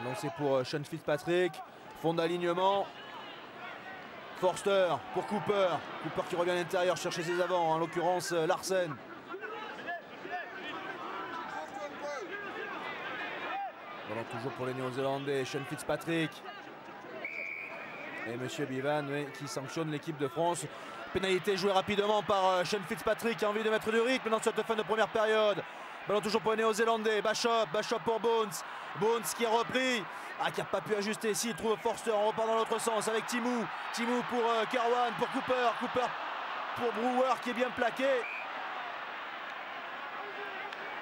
Lancé pour Sean Fitzpatrick. Fond d'alignement. Forster pour Cooper. Cooper qui revient à l'intérieur chercher ses avants. En l'occurrence Larsen. Voilà toujours pour les Néo-Zélandais. Sean Fitzpatrick. Et Monsieur Bivan oui, qui sanctionne l'équipe de France. Pénalité jouée rapidement par Sean Fitzpatrick qui a envie de mettre du rythme dans cette fin de première période. Ballon toujours pour les Néo-Zélandais. Bachop pour Bones. Bones qui a repris. Ah, qui n'a pas pu ajuster. S'il trouve Forster, on repart dans l'autre sens avec Timou. Timou pour Kerwan, pour Cooper. Cooper pour Brewer qui est bien plaqué.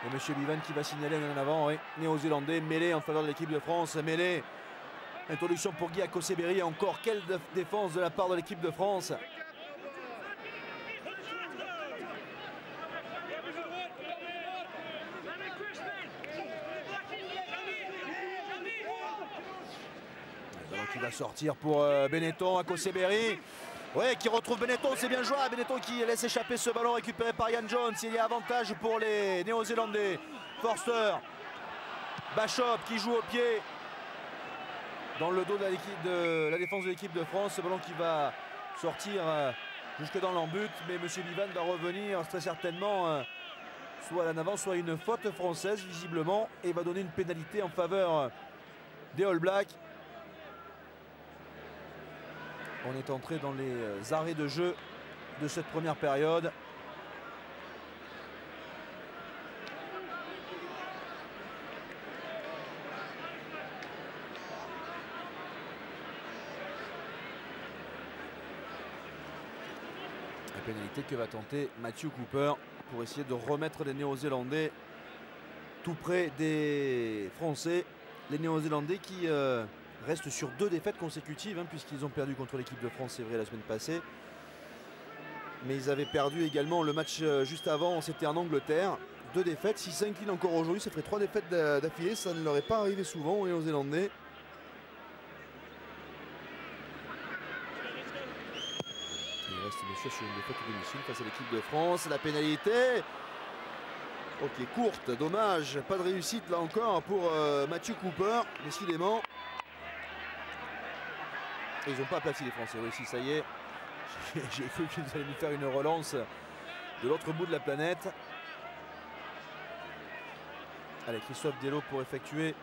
Et Monsieur Bivan qui va signaler en avant. Oui. Néo-Zélandais mêlé en faveur de l'équipe de France. Mêlé. Introduction pour Guy Akoseberi. Encore quelle défense de la part de l'équipe de France. Qui va sortir pour Benetton, Akoseberi. Ouais, qui retrouve Benetton, c'est bien joué. Benetton qui laisse échapper ce ballon récupéré par Ian Jones. Il y a avantage pour les Néo-Zélandais. Forster. Bachop qui joue au pied. Dans le dos de la défense de l'équipe de France. Ce ballon qui va sortir jusque dans l'embut. Mais M. Bivan va revenir très certainement soit à l'avant, soit une faute française visiblement. Et va donner une pénalité en faveur des All Blacks. On est entré dans les arrêts de jeu de cette première période. La pénalité que va tenter Mathieu Cooper pour essayer de remettre les Néo-Zélandais tout près des Français. Les Néo-Zélandais qui restent sur 2 défaites consécutives, puisqu'ils ont perdu contre l'équipe de France, c'est vrai, la semaine passée. Mais ils avaient perdu également le match juste avant, c'était en Angleterre. 2 défaites, s'ils s'inclinent encore aujourd'hui, ça ferait 3 défaites d'affilée, ça ne leur est pas arrivé souvent aux Néo-Zélandais. Il reste bien sûr sur une défaite au domicile face à l'équipe de France. La pénalité, ok, courte, dommage, pas de réussite là encore pour Mathieu Cooper, décidément. Ils n'ont pas aplati les Français, oui, si ça y est. J'ai cru qu'ils allaient nous faire une relance de l'autre bout de la planète. Allez, Christophe Dello pour effectuer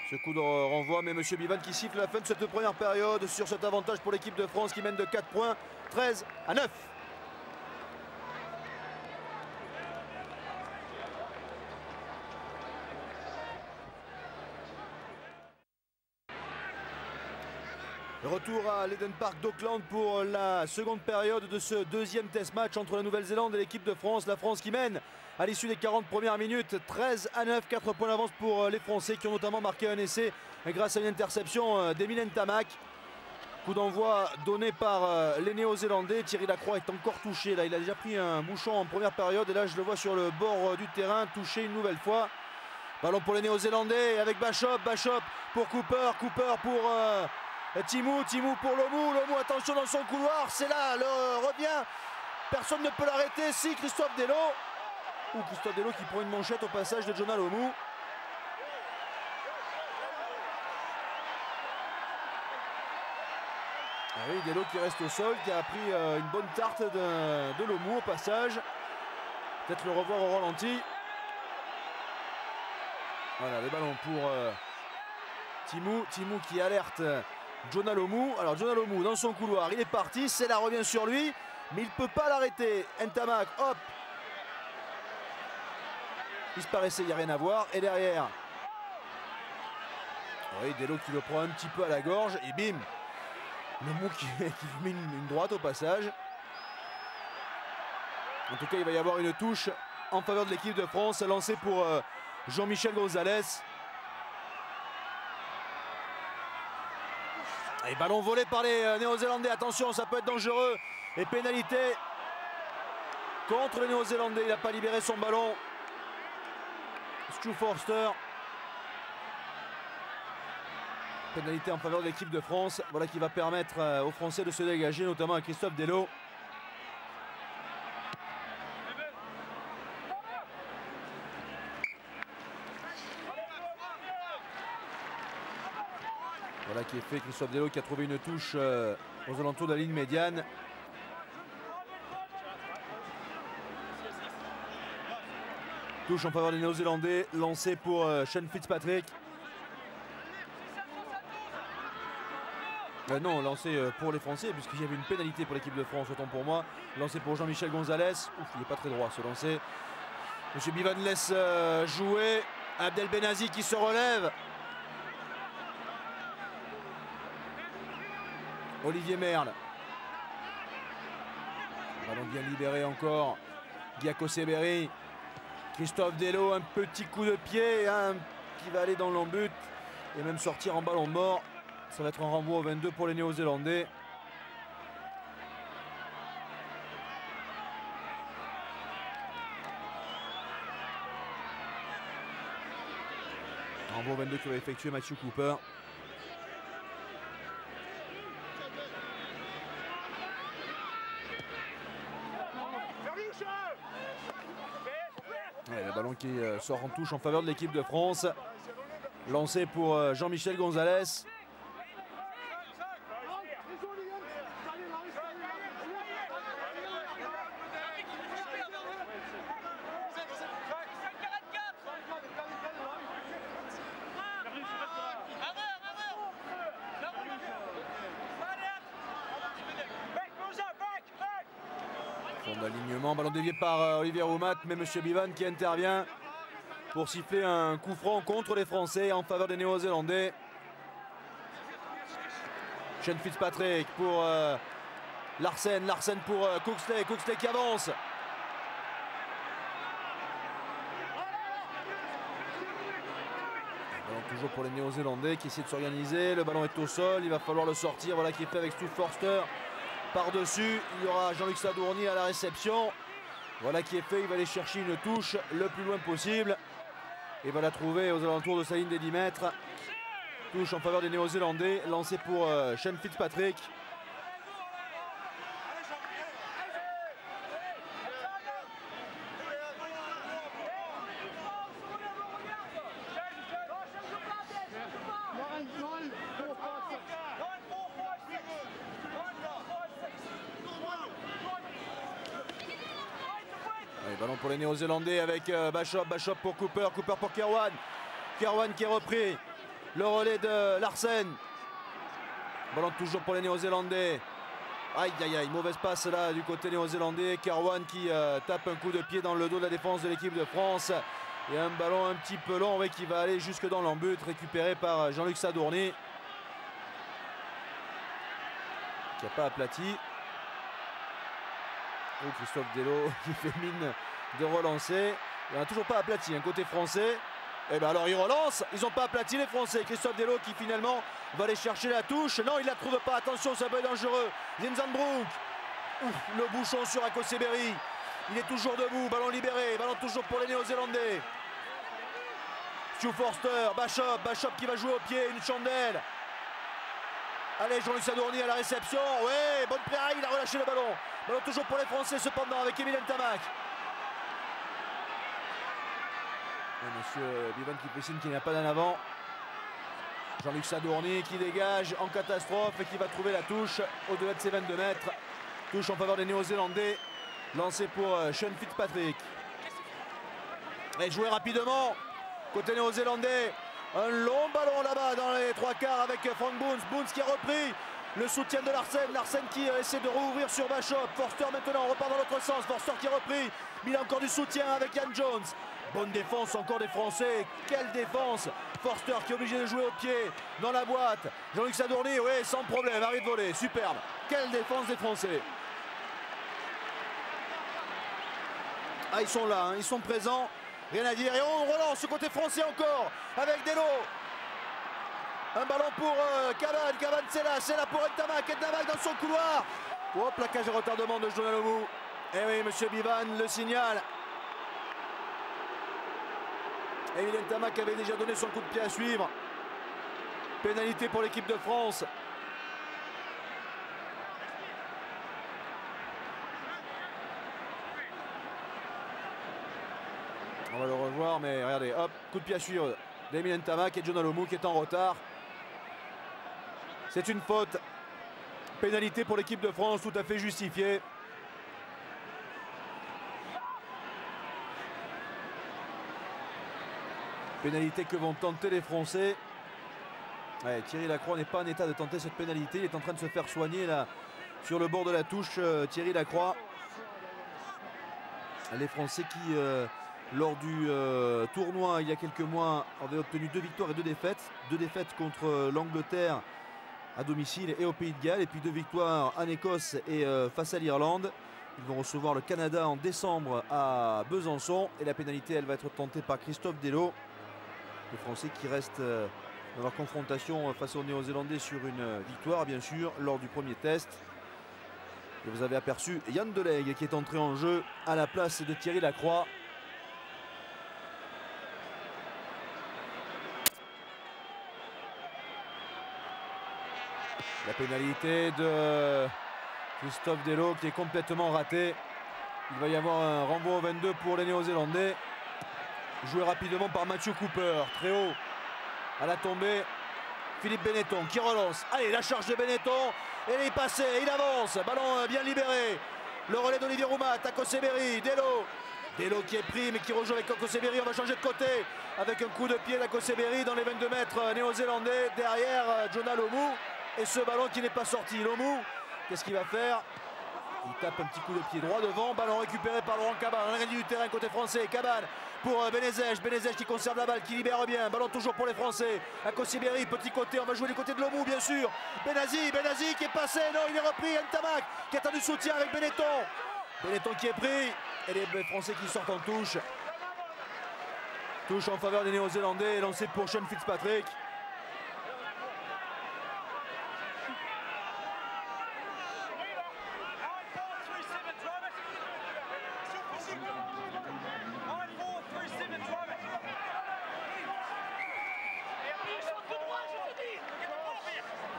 ce coup de renvoi. Mais Monsieur Bivan qui siffle la fin de cette première période sur cet avantage pour l'équipe de France qui mène de 4 points, 13-9. Retour à l'Eden Park d'Auckland pour la seconde période de ce deuxième test match entre la Nouvelle-Zélande et l'équipe de France. La France qui mène à l'issue des 40 premières minutes. 13-9, 4 points d'avance pour les Français qui ont notamment marqué un essai grâce à une interception d'Emile Ntamak. Coup d'envoi donné par les Néo-Zélandais. Thierry Lacroix est encore touché. Là, il a déjà pris un bouchon en première période et là je le vois sur le bord du terrain, touché une nouvelle fois. Ballon pour les Néo-Zélandais avec Bachop pour Cooper pour Timou pour Lomou. Lomou, attention dans son couloir, c'est là le revient. Personne ne peut l'arrêter, si Christophe Delot. Ou Christophe Delot qui prend une manchette au passage de Jonah Lomou. Ah oui, Delot qui reste au sol, qui a pris une bonne tarte de Lomou au passage. Peut-être le revoir au ralenti. Voilà, les ballons pour Timou qui alerte Jonah Lomou. Alors Jonah Lomou dans son couloir, il est parti, c'est la revient sur lui, mais il ne peut pas l'arrêter. Ntamak, hop, disparaissait, il n'y a rien à voir. Et derrière, oui, Delot qui le prend un petit peu à la gorge et bim, Lomou qui met une droite au passage. En tout cas, il va y avoir une touche en faveur de l'équipe de France, lancée pour Jean-Michel Gonzalez. Et ballon volé par les Néo-Zélandais. Attention, ça peut être dangereux. Et pénalité contre les Néo-Zélandais. Il n'a pas libéré son ballon. Stu Forster. Pénalité en faveur de l'équipe de France. Voilà qui va permettre aux Français de se dégager, notamment à Christophe Delot. Voilà qui est fait, Christophe Delot qui a trouvé une touche aux alentours de la ligne médiane. Touche en faveur des Néo-Zélandais, lancé pour Sean Fitzpatrick. Non, lancé pour les Français, puisqu'il y avait une pénalité pour l'équipe de France, autant pour moi. Lancé pour Jean-Michel Gonzalez. Ouf, il n'est pas très droit ce lancer. Monsieur Bivan laisse jouer. Abdel Benazi qui se relève. Olivier Merle. Ballon bien libéré encore. Giaco Seberi. Christophe Delot, un petit coup de pied hein, qui va aller dans l'embut et même sortir en ballon mort. Ça va être un renvoi au 22 pour les Néo-Zélandais. Renvoi au 22 qui va effectuer Matthew Cooper. Ouais, le ballon qui sort en touche en faveur de l'équipe de France. Lancé pour Jean-Michel Gonzalez. D'alignement, ballon dévié par Olivier Roumat, mais Monsieur Bivan qui intervient pour siffler un coup franc contre les Français en faveur des Néo-Zélandais. Sean Fitzpatrick pour Larsen pour Cooksley qui avance. Ballon toujours pour les Néo-Zélandais qui essaient de s'organiser, le ballon est au sol, il va falloir le sortir, voilà qui est fait avec Stu Forster. Par-dessus, il y aura Jean-Luc Sadourny à la réception. Voilà qui est fait, il va aller chercher une touche le plus loin possible. Et va la trouver aux alentours de sa ligne des 10 mètres. Touche en faveur des Néo-Zélandais, lancé pour Sean Fitzpatrick. Ballon pour les Néo-Zélandais avec Bachop pour Cooper pour Kerwan. Kerwan qui est repris. Le relais de Larsen. Ballon toujours pour les Néo-Zélandais. Aïe aïe aïe, mauvaise passe là du côté néo-zélandais. Kerwan qui tape un coup de pied dans le dos de la défense de l'équipe de France. Et un ballon un petit peu long qui va aller jusque dans l'embut, récupéré par Jean-Luc Sadourny. Qui n'a pas aplati. Oh, Christophe Delot qui fait mine de relancer. Il n'y en a toujours pas aplati, un côté français. Et bien alors ils relancent, ils n'ont pas aplati les Français. Christophe Delot qui finalement va aller chercher la touche. Non, il ne la trouve pas, attention, ça peut être dangereux. Zinzanbroek, le bouchon sur Akoseberi. Il est toujours debout, ballon libéré, ballon toujours pour les Néo-Zélandais. Stu Forster, Bachop qui va jouer au pied, une chandelle. Allez, Jean-Luc Sadourny à la réception. Ouais, bonne prairie, il a relâché le ballon. Ballon toujours pour les Français cependant avec Emile Ntamak. Monsieur Bivan qui fait signe qu'il n'y a pas d'en avant. Jean-Luc Sadourny qui dégage en catastrophe et qui va trouver la touche au-delà de ses 22 mètres. Touche en faveur des Néo-Zélandais. Lancé pour Sean Fitzpatrick. Et joué rapidement. Côté néo-zélandais. Un long ballon là-bas dans les trois quarts avec Frank Boons. Boons qui a repris le soutien de Larsen. Larsen qui essaie de rouvrir sur Bachop. Forster maintenant, on repart dans l'autre sens. Forster qui a repris. Mais il a encore du soutien avec Ian Jones. Bonne défense encore des Français. Quelle défense. Forster qui est obligé de jouer au pied dans la boîte. Jean-Luc Sadourny, oui, sans problème, arrête de voler. Superbe. Quelle défense des Français. Ah, ils sont là, hein, ils sont présents. Rien à dire. Et on relance ce côté français encore avec Delot. Un ballon pour Cabane. Cabane, c'est là pour Ntamak. Ntamak dans son couloir. Oh, plaquage et retardement de Jonah Lomu. Et oui, monsieur Bivan le signale. Emile Ntamak avait déjà donné son coup de pied à suivre. Pénalité pour l'équipe de France. On va le revoir, mais regardez, hop, coup de pied à suivre d'Emile Ntamak et Jonah Lomu qui est en retard. C'est une faute. Pénalité pour l'équipe de France, tout à fait justifiée. Pénalité que vont tenter les Français. Ouais, Thierry Lacroix n'est pas en état de tenter cette pénalité. Il est en train de se faire soigner là sur le bord de la touche. Thierry Lacroix. Les Français qui, lors du tournoi il y a quelques mois, avaient obtenu 2 victoires et 2 défaites. 2 défaites contre l'Angleterre à domicile et au Pays de Galles. Et puis 2 victoires en Écosse et face à l'Irlande. Ils vont recevoir le Canada en décembre à Besançon. Et la pénalité, elle va être tentée par Christophe Delot. Les Français qui restent dans leur confrontation face aux Néo-Zélandais sur une victoire, bien sûr, lors du premier test. Et vous avez aperçu Yann Delegue qui est entré en jeu à la place de Thierry Lacroix. La pénalité de Christophe Delot qui est complètement ratée. Il va y avoir un renvoi au 22 pour les Néo-Zélandais. Joué rapidement par Matthew Cooper, très haut à la tombée. Philippe Benetton qui relance. Allez, la charge de Benetton. Et il est passé, il avance. Ballon bien libéré. Le relais d'Olivier Roumat, Akoseberi, Delot. Delot qui est pris mais qui rejoue avec Akoseberi. On va changer de côté avec un coup de pied d'Akoseberi dans les 22 mètres néo-zélandais. Derrière Jonah Lomu. Et ce ballon qui n'est pas sorti. Lomu, qu'est-ce qu'il va faire? Il tape un petit coup de pied droit devant. Ballon récupéré par Laurent Cabane. On a gagné du terrain côté français. Cabane pour Benezej. Benezej qui conserve la balle, qui libère bien. Ballon toujours pour les Français. Akoseberi, petit côté. On va jouer du côté de Lomu, bien sûr. Benazi qui est passé. Non, il est repris. Ntamak qui attend du soutien avec Benetton. Benetton qui est pris. Et les Français qui sortent en touche. Touche en faveur des Néo-Zélandais. Lancé pour Sean Fitzpatrick.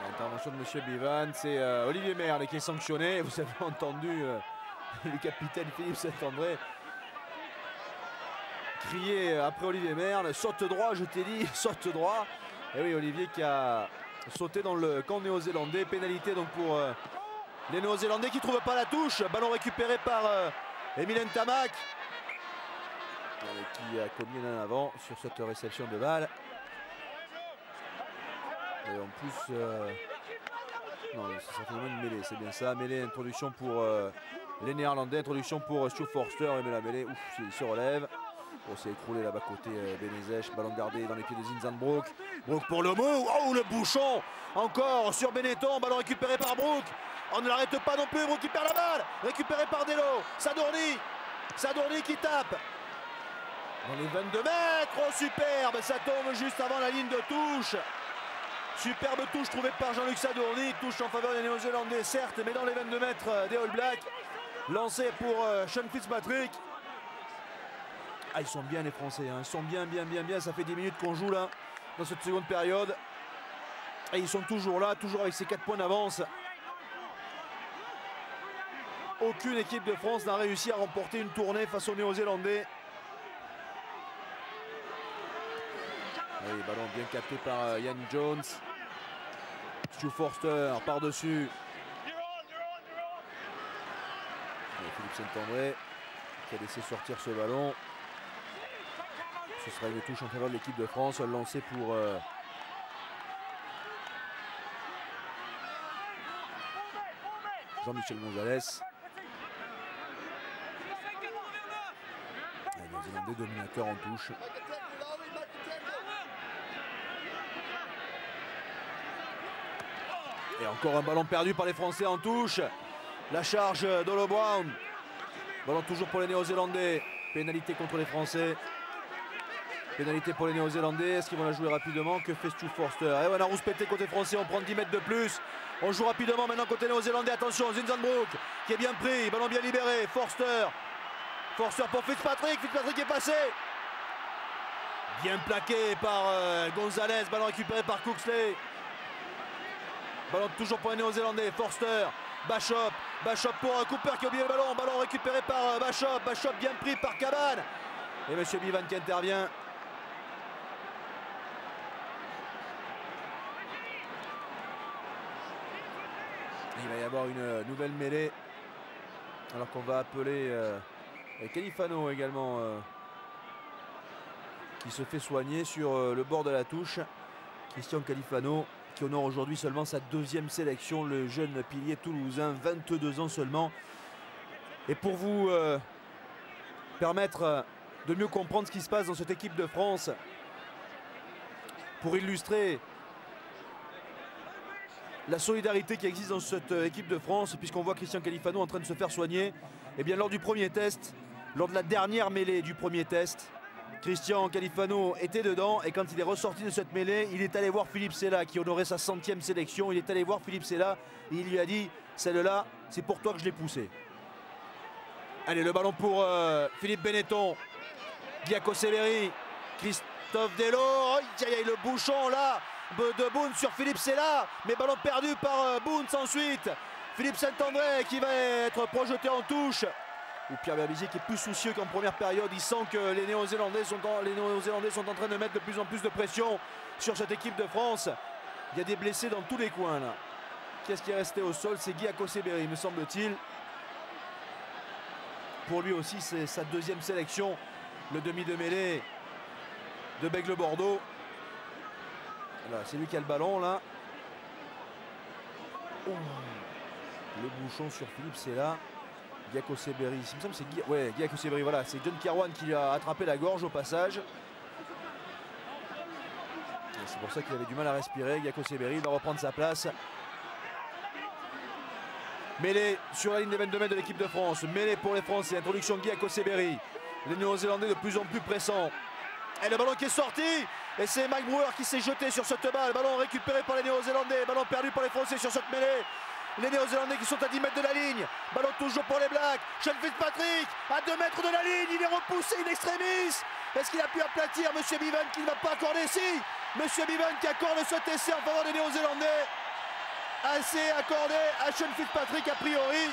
L'intervention de M. Bivan, c'est Olivier Merle qui est sanctionné. Vous avez entendu le capitaine Philippe Saint-André crier après Olivier Merle, saute droit, je t'ai dit, saute droit. Et oui, Olivier qui a sauté dans le camp néo-zélandais. Pénalité donc pour les Néo-Zélandais qui ne trouvent pas la touche. Ballon récupéré par Emile Ntamak qui a commis un avant sur cette réception de balle. Et en plus, non, c'est certainement une mêlée, c'est bien ça. Mêlée, introduction pour les Néerlandais, introduction pour Stu Forster. Et la mêlée, ouf, il se relève. On s'est écroulé là-bas côté Benezej. Ballon gardé dans les pieds de Zinzanbroek. Broek pour Lomu. Oh, le bouchon encore sur Benetton. Ballon récupéré par Broek. On ne l'arrête pas non plus, Brook qui perd la balle. Récupéré par Delo. Sadourny. Sadourny qui tape. Dans les 22 mètres. Oh, superbe. Ça tombe juste avant la ligne de touche. Superbe touche trouvée par Jean-Luc Sadourny. Touche en faveur des Néo-Zélandais, certes, mais dans les 22 mètres des All Blacks. Lancé pour Sean Fitzpatrick. Ah, ils sont bien les Français. Hein. Ils sont bien. Ça fait 10 minutes qu'on joue là, dans cette seconde période. Et ils sont toujours là, toujours avec ces 4 points d'avance. Aucune équipe de France n'a réussi à remporter une tournée face aux Néo-Zélandais. Oui, ballon bien capté par Ian Jones. Stu Forster par-dessus. Philippe Saint-André qui a laissé sortir ce ballon. Ce sera une touche en faveur de l'équipe de France. Lancé pour Jean-Michel Gonzalez. Les Zélandais dominateurs en touche. Et encore un ballon perdu par les Français en touche. La charge d'Olo Brown. Ballon toujours pour les Néo-Zélandais. Pénalité contre les Français. Pénalité pour les Néo-Zélandais. Est-ce qu'ils vont la jouer rapidement? Que fait Stu Forster? Et on a rouspété côté français. On prend 10 mètres de plus. On joue rapidement maintenant côté Néo-Zélandais. Attention, Zinzanbrook qui est bien pris. Ballon bien libéré. Forster. Forster pour Fitzpatrick. Fitzpatrick est passé. Bien plaqué par Gonzalez. Ballon récupéré par Cooksley. Ballon toujours pour les Néo-Zélandais. Forster. Bachop. Bachop pour Cooper qui a oublié le ballon. Ballon récupéré par Bachop. Bachop bien pris par Cabane. Et M. Bivan qui intervient. Il va y avoir une nouvelle mêlée. Alors qu'on va appeler Califano également. Qui se fait soigner sur le bord de la touche. Christian Califano qui honore aujourd'hui seulement sa 2e sélection. Le jeune pilier toulousain, 22 ans seulement. Et pour vous permettre de mieux comprendre ce qui se passe dans cette équipe de France, pour illustrer la solidarité qui existe dans cette équipe de France, puisqu'on voit Christian Califano en train de se faire soigner, et bien lors du premier test, lors de la dernière mêlée du premier test, Christian Califano était dedans, et quand il est ressorti de cette mêlée, il est allé voir Philippe Sella qui honorait sa 100e sélection. Il est allé voir Philippe Sella et il lui a dit: celle-là, c'est pour toi que je l'ai poussée. Allez, le ballon pour Philippe Benetton. Giaco Severi, Christophe Delo. Le bouchon là de Boons sur Philippe Sella, mais ballon perdu par Boons ensuite. Philippe Saint-André qui va être projeté en touche. Ou Pierre Berbizier qui est plus soucieux qu'en première période. Il sent que les Néo-Zélandais sont en train de mettre de plus en plus de pression sur cette équipe de France. Il y a des blessés dans tous les coins là. Qu'est-ce qui est resté au sol? C'est Giaco Severi, me semble-t-il. Pour lui aussi, c'est sa 2e sélection. Le demi de mêlée de Bègle-Bordeaux. C'est lui qui a le ballon là. Ouh. Le bouchon sur Philippe Sella. Giaco Severi, il me semble que c'est Giaco Severi, voilà, c'est John Kirwan qui lui a attrapé la gorge au passage. C'est pour ça qu'il avait du mal à respirer. Giaco Severi va reprendre sa place. Mêlée sur la ligne des 22 mètres de l'équipe de France. Mêlée pour les Français. Introduction de Giaco Severi. Les Néo-Zélandais de plus en plus pressants. Et le ballon qui est sorti. Et c'est Mike Brewer qui s'est jeté sur cette balle. Ballon récupéré par les Néo-Zélandais. Ballon perdu par les Français sur cette mêlée. Les Néo-Zélandais qui sont à 10 mètres de la ligne. Ballon toujours pour les Blacks. Sean Fitzpatrick à 2 mètres de la ligne. Il est repoussé in extremis. Est-ce qu'il a pu aplatir M. Bivan qui ne va pas accorder? Si. M. Bivan qui accorde cet essai en faveur des Néo-Zélandais. Assez accordé à Sean Fitzpatrick a priori.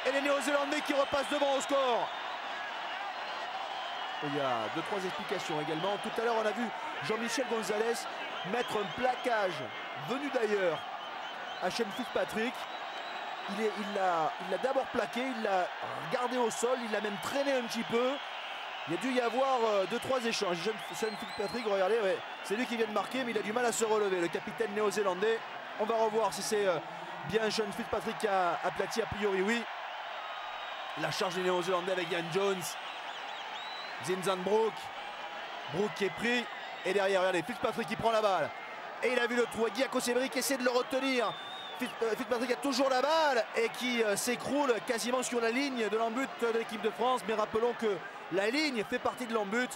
Et les Néo-Zélandais qui repassent devant au score. Il y a 2-3 explications également. Tout à l'heure on a vu Jean-Michel Gonzalez mettre un plaquage venu d'ailleurs à Sean Fitzpatrick. Il l'a d'abord plaqué, il l'a gardé au sol, il l'a même traîné un petit peu. Il y a dû y avoir 2-3 échanges. Sean Fitzpatrick, regardez, ouais, c'est lui qui vient de marquer, mais il a du mal à se relever, le capitaine néo-zélandais. On va revoir si c'est bien Sean Fitzpatrick qui a aplati, a priori oui. La charge des Néo-Zélandais avec Ian Jones. Zinzanbrook. Brook qui est pris. Et derrière, regardez, Fitzpatrick qui prend la balle. Et il a vu le trou. Giacomo Seberi qui essaie de le retenir. Fitzpatrick a toujours la balle et qui s'écroule quasiment sur la ligne de l'en-but de l'équipe de France. Mais rappelons que la ligne fait partie de l'en-but.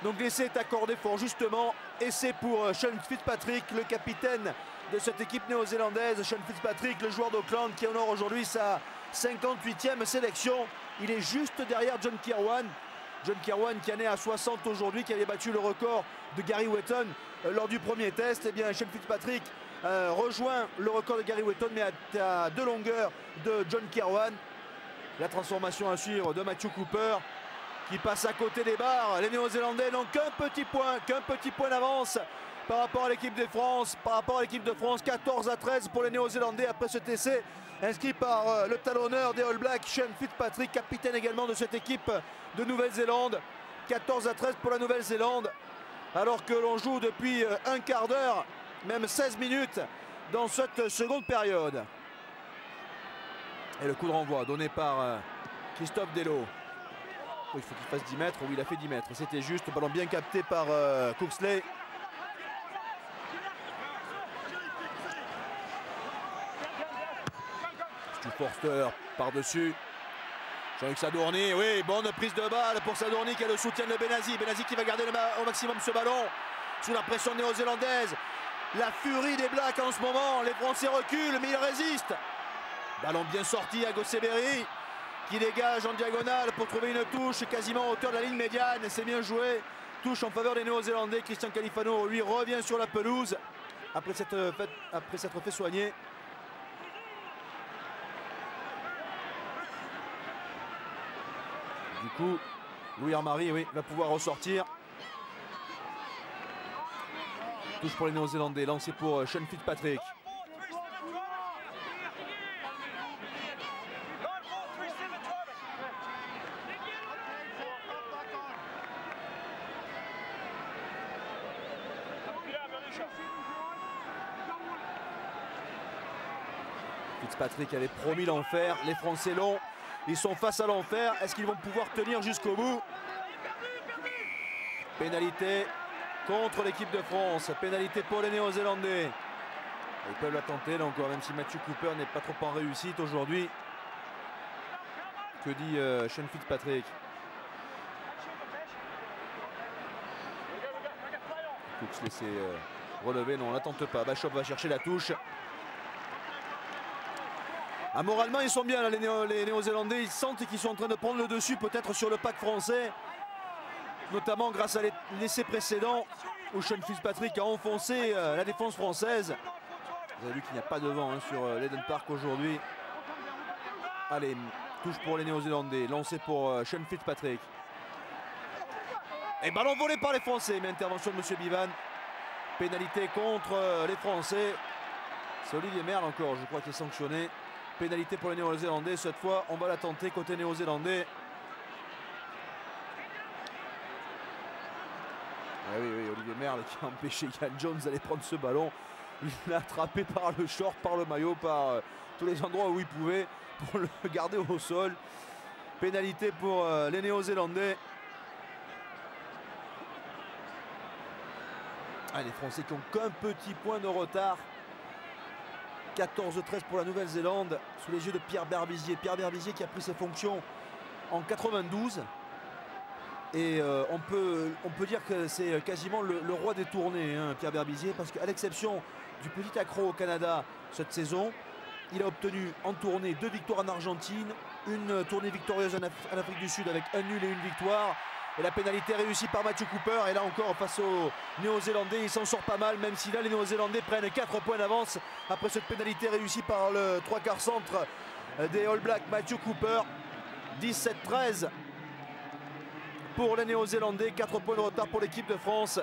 Donc l'essai est accordé fort justement. Essai pour Sean Fitzpatrick, le capitaine de cette équipe néo-zélandaise. Sean Fitzpatrick, le joueur d'Auckland qui honore aujourd'hui sa 58e sélection. Il est juste derrière John Kirwan. John Kirwan qui en est à 60 aujourd'hui, qui avait battu le record de Gary Wetton lors du premier test. Et bien Sean Fitzpatrick rejoint le record de Gary Wetton, mais à 2 longueurs de John Kirwan. La transformation à suivre de Matthew Cooper qui passe à côté des barres. Les Néo-Zélandais n'ont qu'un petit point d'avance par rapport à l'équipe de France. 14-13 pour les Néo-Zélandais après cet essai inscrit par le talonneur des All Blacks, Sean Fitzpatrick, capitaine également de cette équipe de Nouvelle-Zélande. 14-13 pour la Nouvelle-Zélande, alors que l'on joue depuis un quart d'heure, même 16 minutes dans cette seconde période. Et le coup de renvoi donné par Christophe Delot. Il faut qu'il fasse 10 mètres. Oui, il a fait 10 mètres. C'était juste. Ballon bien capté par Cooksley. Stu Forster par-dessus. Jean-Luc Sadourny. Oui, bonne prise de balle pour Sadourny qui a le soutien de Benazi. Benazi qui va garder au maximum ce ballon sous la pression néo-zélandaise. La furie des Blacks en ce moment. Les Français reculent, mais ils résistent. Ballon bien sorti à Gosseberi, qui dégage en diagonale pour trouver une touche quasiment à hauteur de la ligne médiane. C'est bien joué. Touche en faveur des Néo-Zélandais. Christian Califano, lui, revient sur la pelouse après s'être fait soigner. Du coup, Louis Armari, oui, va pouvoir ressortir. Touche pour les Néo-Zélandais, lancé pour Sean Fitzpatrick. Fitzpatrick avait promis l'enfer, les Français l'ont, ils sont face à l'enfer, est-ce qu'ils vont pouvoir tenir jusqu'au bout? Pénalité contre l'équipe de France, pénalité pour les Néo-Zélandais. Ils peuvent la tenter là encore, même si Matthew Cooper n'est pas trop en réussite aujourd'hui. Que dit Sean Fitzpatrick? Cooks laissé relever, non on ne la tente pas, Bachop va chercher la touche. Ah, moralement ils sont bien là, les Néo-Zélandais, ils sentent qu'ils sont en train de prendre le dessus peut-être sur le pack français, notamment grâce à l'essai précédent où Sean Fitzpatrick a enfoncé la défense française. Vous avez vu qu'il n'y a pas de vent sur l'Eden Park aujourd'hui. Allez, touche pour les Néo-Zélandais, lancé pour Sean Fitzpatrick. Et ballon volé par les Français, mais intervention de M. Bivan. Pénalité contre les Français. C'est Olivier Merle encore, je crois, qui est sanctionné. Pénalité pour les Néo-Zélandais, cette fois on va la tenter côté néo-zélandais. Ah oui, Olivier Merle qui a empêché Ian Jones d'aller prendre ce ballon. Il l'a attrapé par le short, par le maillot, par tous les endroits où il pouvait pour le garder au sol. Pénalité pour les Néo-Zélandais. Ah, les Français qui ont qu'un petit point de retard. 14-13 pour la Nouvelle-Zélande, sous les yeux de Pierre Berbizier. Pierre Berbizier qui a pris ses fonctions en 92. Et on peut dire que c'est quasiment le roi des tournées, Pierre Berbizier, parce qu'à l'exception du petit accro au Canada cette saison, il a obtenu en tournée 2 victoires en Argentine, une tournée victorieuse en Afrique du Sud avec un nul et une victoire. Et la pénalité réussie par Matthew Cooper. Et là encore face aux Néo-Zélandais, il s'en sort pas mal, même si là les Néo-Zélandais prennent 4 points d'avance après cette pénalité réussie par le 3/4 centre des All Blacks, Matthew Cooper. 17-13 pour les Néo-Zélandais, 4 points de retard pour l'équipe de France.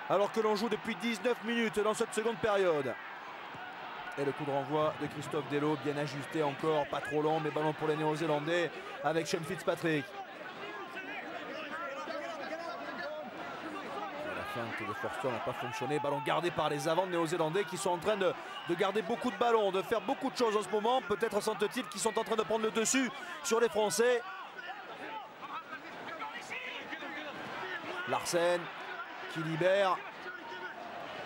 Alors que l'on joue depuis 19 minutes dans cette seconde période. Et le coup de renvoi de Christophe Delot, bien ajusté encore, pas trop long, mais ballon pour les Néo-Zélandais avec Sean Fitzpatrick. Feinte de Forster n'a pas fonctionné, ballon gardé par les avants néo-zélandais qui sont en train de garder beaucoup de ballons, de faire beaucoup de choses en ce moment. Peut-être sentent-ils qu'ils sont en train de prendre le dessus sur les Français. Larsen qui libère.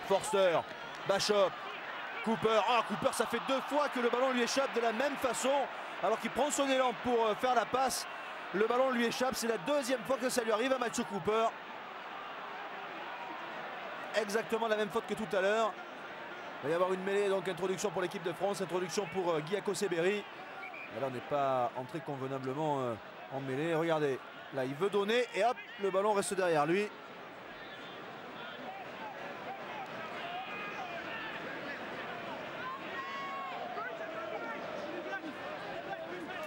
Forster, Bachop, Cooper. Ah, Cooper, ça fait 2 fois que le ballon lui échappe de la même façon. Alors qu'il prend son élan pour faire la passe. Le ballon lui échappe. C'est la 2e fois que ça lui arrive à Mathieu Cooper. Exactement la même faute que tout à l'heure. Il va y avoir une mêlée, donc introduction pour l'équipe de France. Introduction pour Guy Akoseberi. Là, on n'est pas entré convenablement en mêlée. Regardez, là, il veut donner et hop, le ballon reste derrière lui.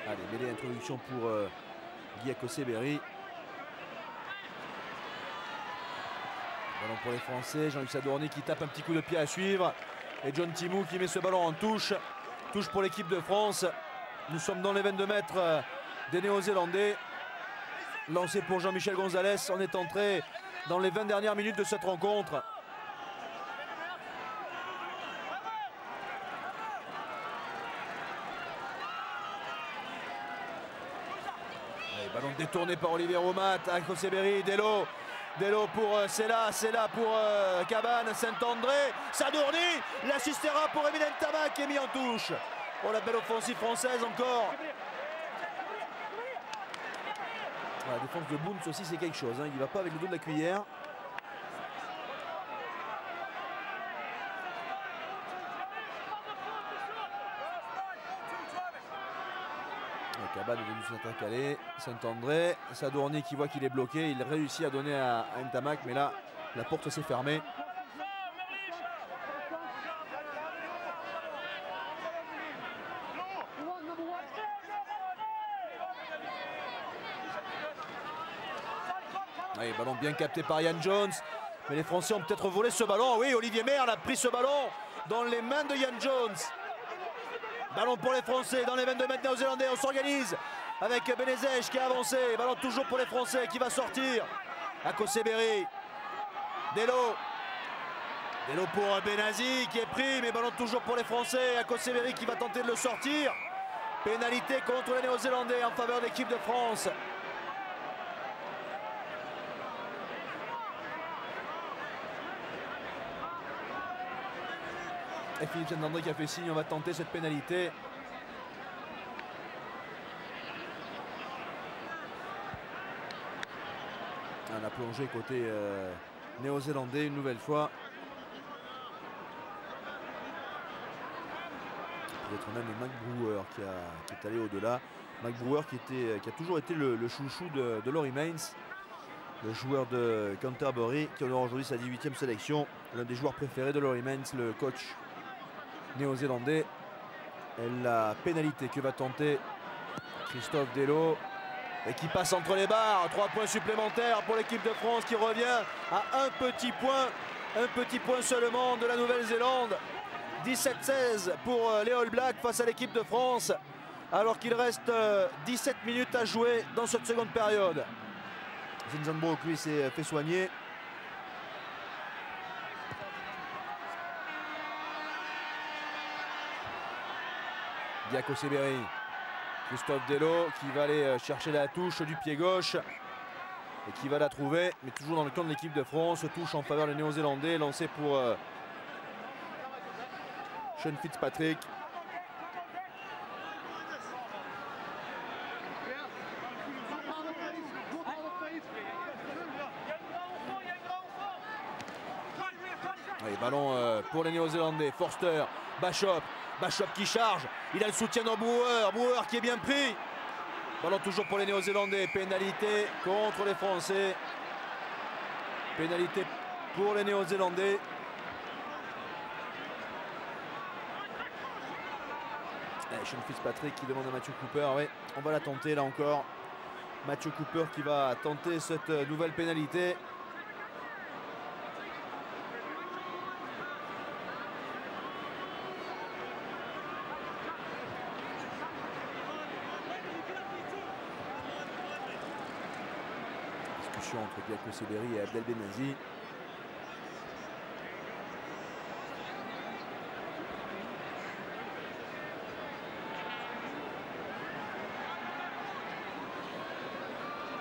Allez, mêlée, introduction pour Guy Akoseberi. Ballon pour les Français. Jean-Luc Sadourny qui tape un petit coup de pied à suivre. Et John Timou qui met ce ballon en touche. Touche pour l'équipe de France. Nous sommes dans les 22 mètres des Néo-Zélandais. Lancé pour Jean-Michel Gonzalez. On est entré dans les 20 dernières minutes de cette rencontre. Allez, ballon détourné par Olivier Roumat. Akoseberi, Delo. Delo pour Sela pour Cabane, Saint-André, Sadourny, l'assistera pour Emile Ntamak qui est mis en touche. Oh, la belle offensive française encore. La défense de Boons aussi, c'est quelque chose, hein. Il ne va pas avec le dos de la cuillère. Cabane est venu s'intercaler. Saint-André, Sadourny qui voit qu'il est bloqué. Il réussit à donner à Ntamak, mais là, la porte s'est fermée. Allez, ballon bien capté par Ian Jones. Mais les Français ont peut-être volé ce ballon. Oui, Olivier Merle a pris ce ballon dans les mains de Ian Jones. Ballon pour les Français dans les 22 mètres néo-zélandais. On s'organise avec Benezej qui a avancé. Ballon toujours pour les Français qui va sortir. Akoseberi. Delo. Delo pour Benazi qui est pris. Mais ballon toujours pour les Français. Akoseberi qui va tenter de le sortir. Pénalité contre les Néo-Zélandais en faveur de l'équipe de France. Et Philippe Saint-André qui a fait signe, on va tenter cette pénalité. On a plongé côté néo-zélandais une nouvelle fois. Peut-être même Mac Brewer qui est allé au-delà. Mac Brewer qui a toujours été le chouchou de Laurie Mains, le joueur de Canterbury qui honore aujourd'hui sa 18e sélection. L'un des joueurs préférés de Laurie Mains, le coach néo-zélandais. Et la pénalité que va tenter Christophe Delo et qui passe entre les barres. 3 points supplémentaires pour l'équipe de France qui revient à un petit point seulement de la Nouvelle-Zélande. 17-16 pour les All Blacks face à l'équipe de France alors qu'il reste 17 minutes à jouer dans cette seconde période. Zinzanbrook lui s'est fait soigner. Guy Akoseberi, Christophe Delo qui va aller chercher la touche du pied gauche et qui va la trouver, mais toujours dans le camp de l'équipe de France. Touche en faveur des Néo-Zélandais, lancé pour Sean Fitzpatrick. Allez, ballon pour les Néo-Zélandais. Forster, Bachop qui charge. Il a le soutien de Brewer qui est bien pris. Ballon toujours pour les Néo-Zélandais. Pénalité contre les Français. Pénalité pour les Néo-Zélandais. Sean Fitzpatrick qui demande à Mathieu Cooper. Oui, on va la tenter là encore. Mathieu Cooper qui va tenter cette nouvelle pénalité. Discussion entre Guy Akoseberi et Abdel Benazi.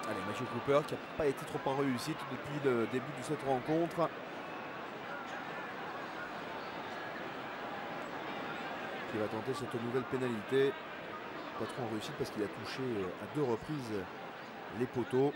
Allez, Mathieu Cooper qui n'a pas été trop en réussite depuis le début de cette rencontre. qui va tenter cette nouvelle pénalité. Pas trop en réussite parce qu'il a touché à 2 reprises les poteaux.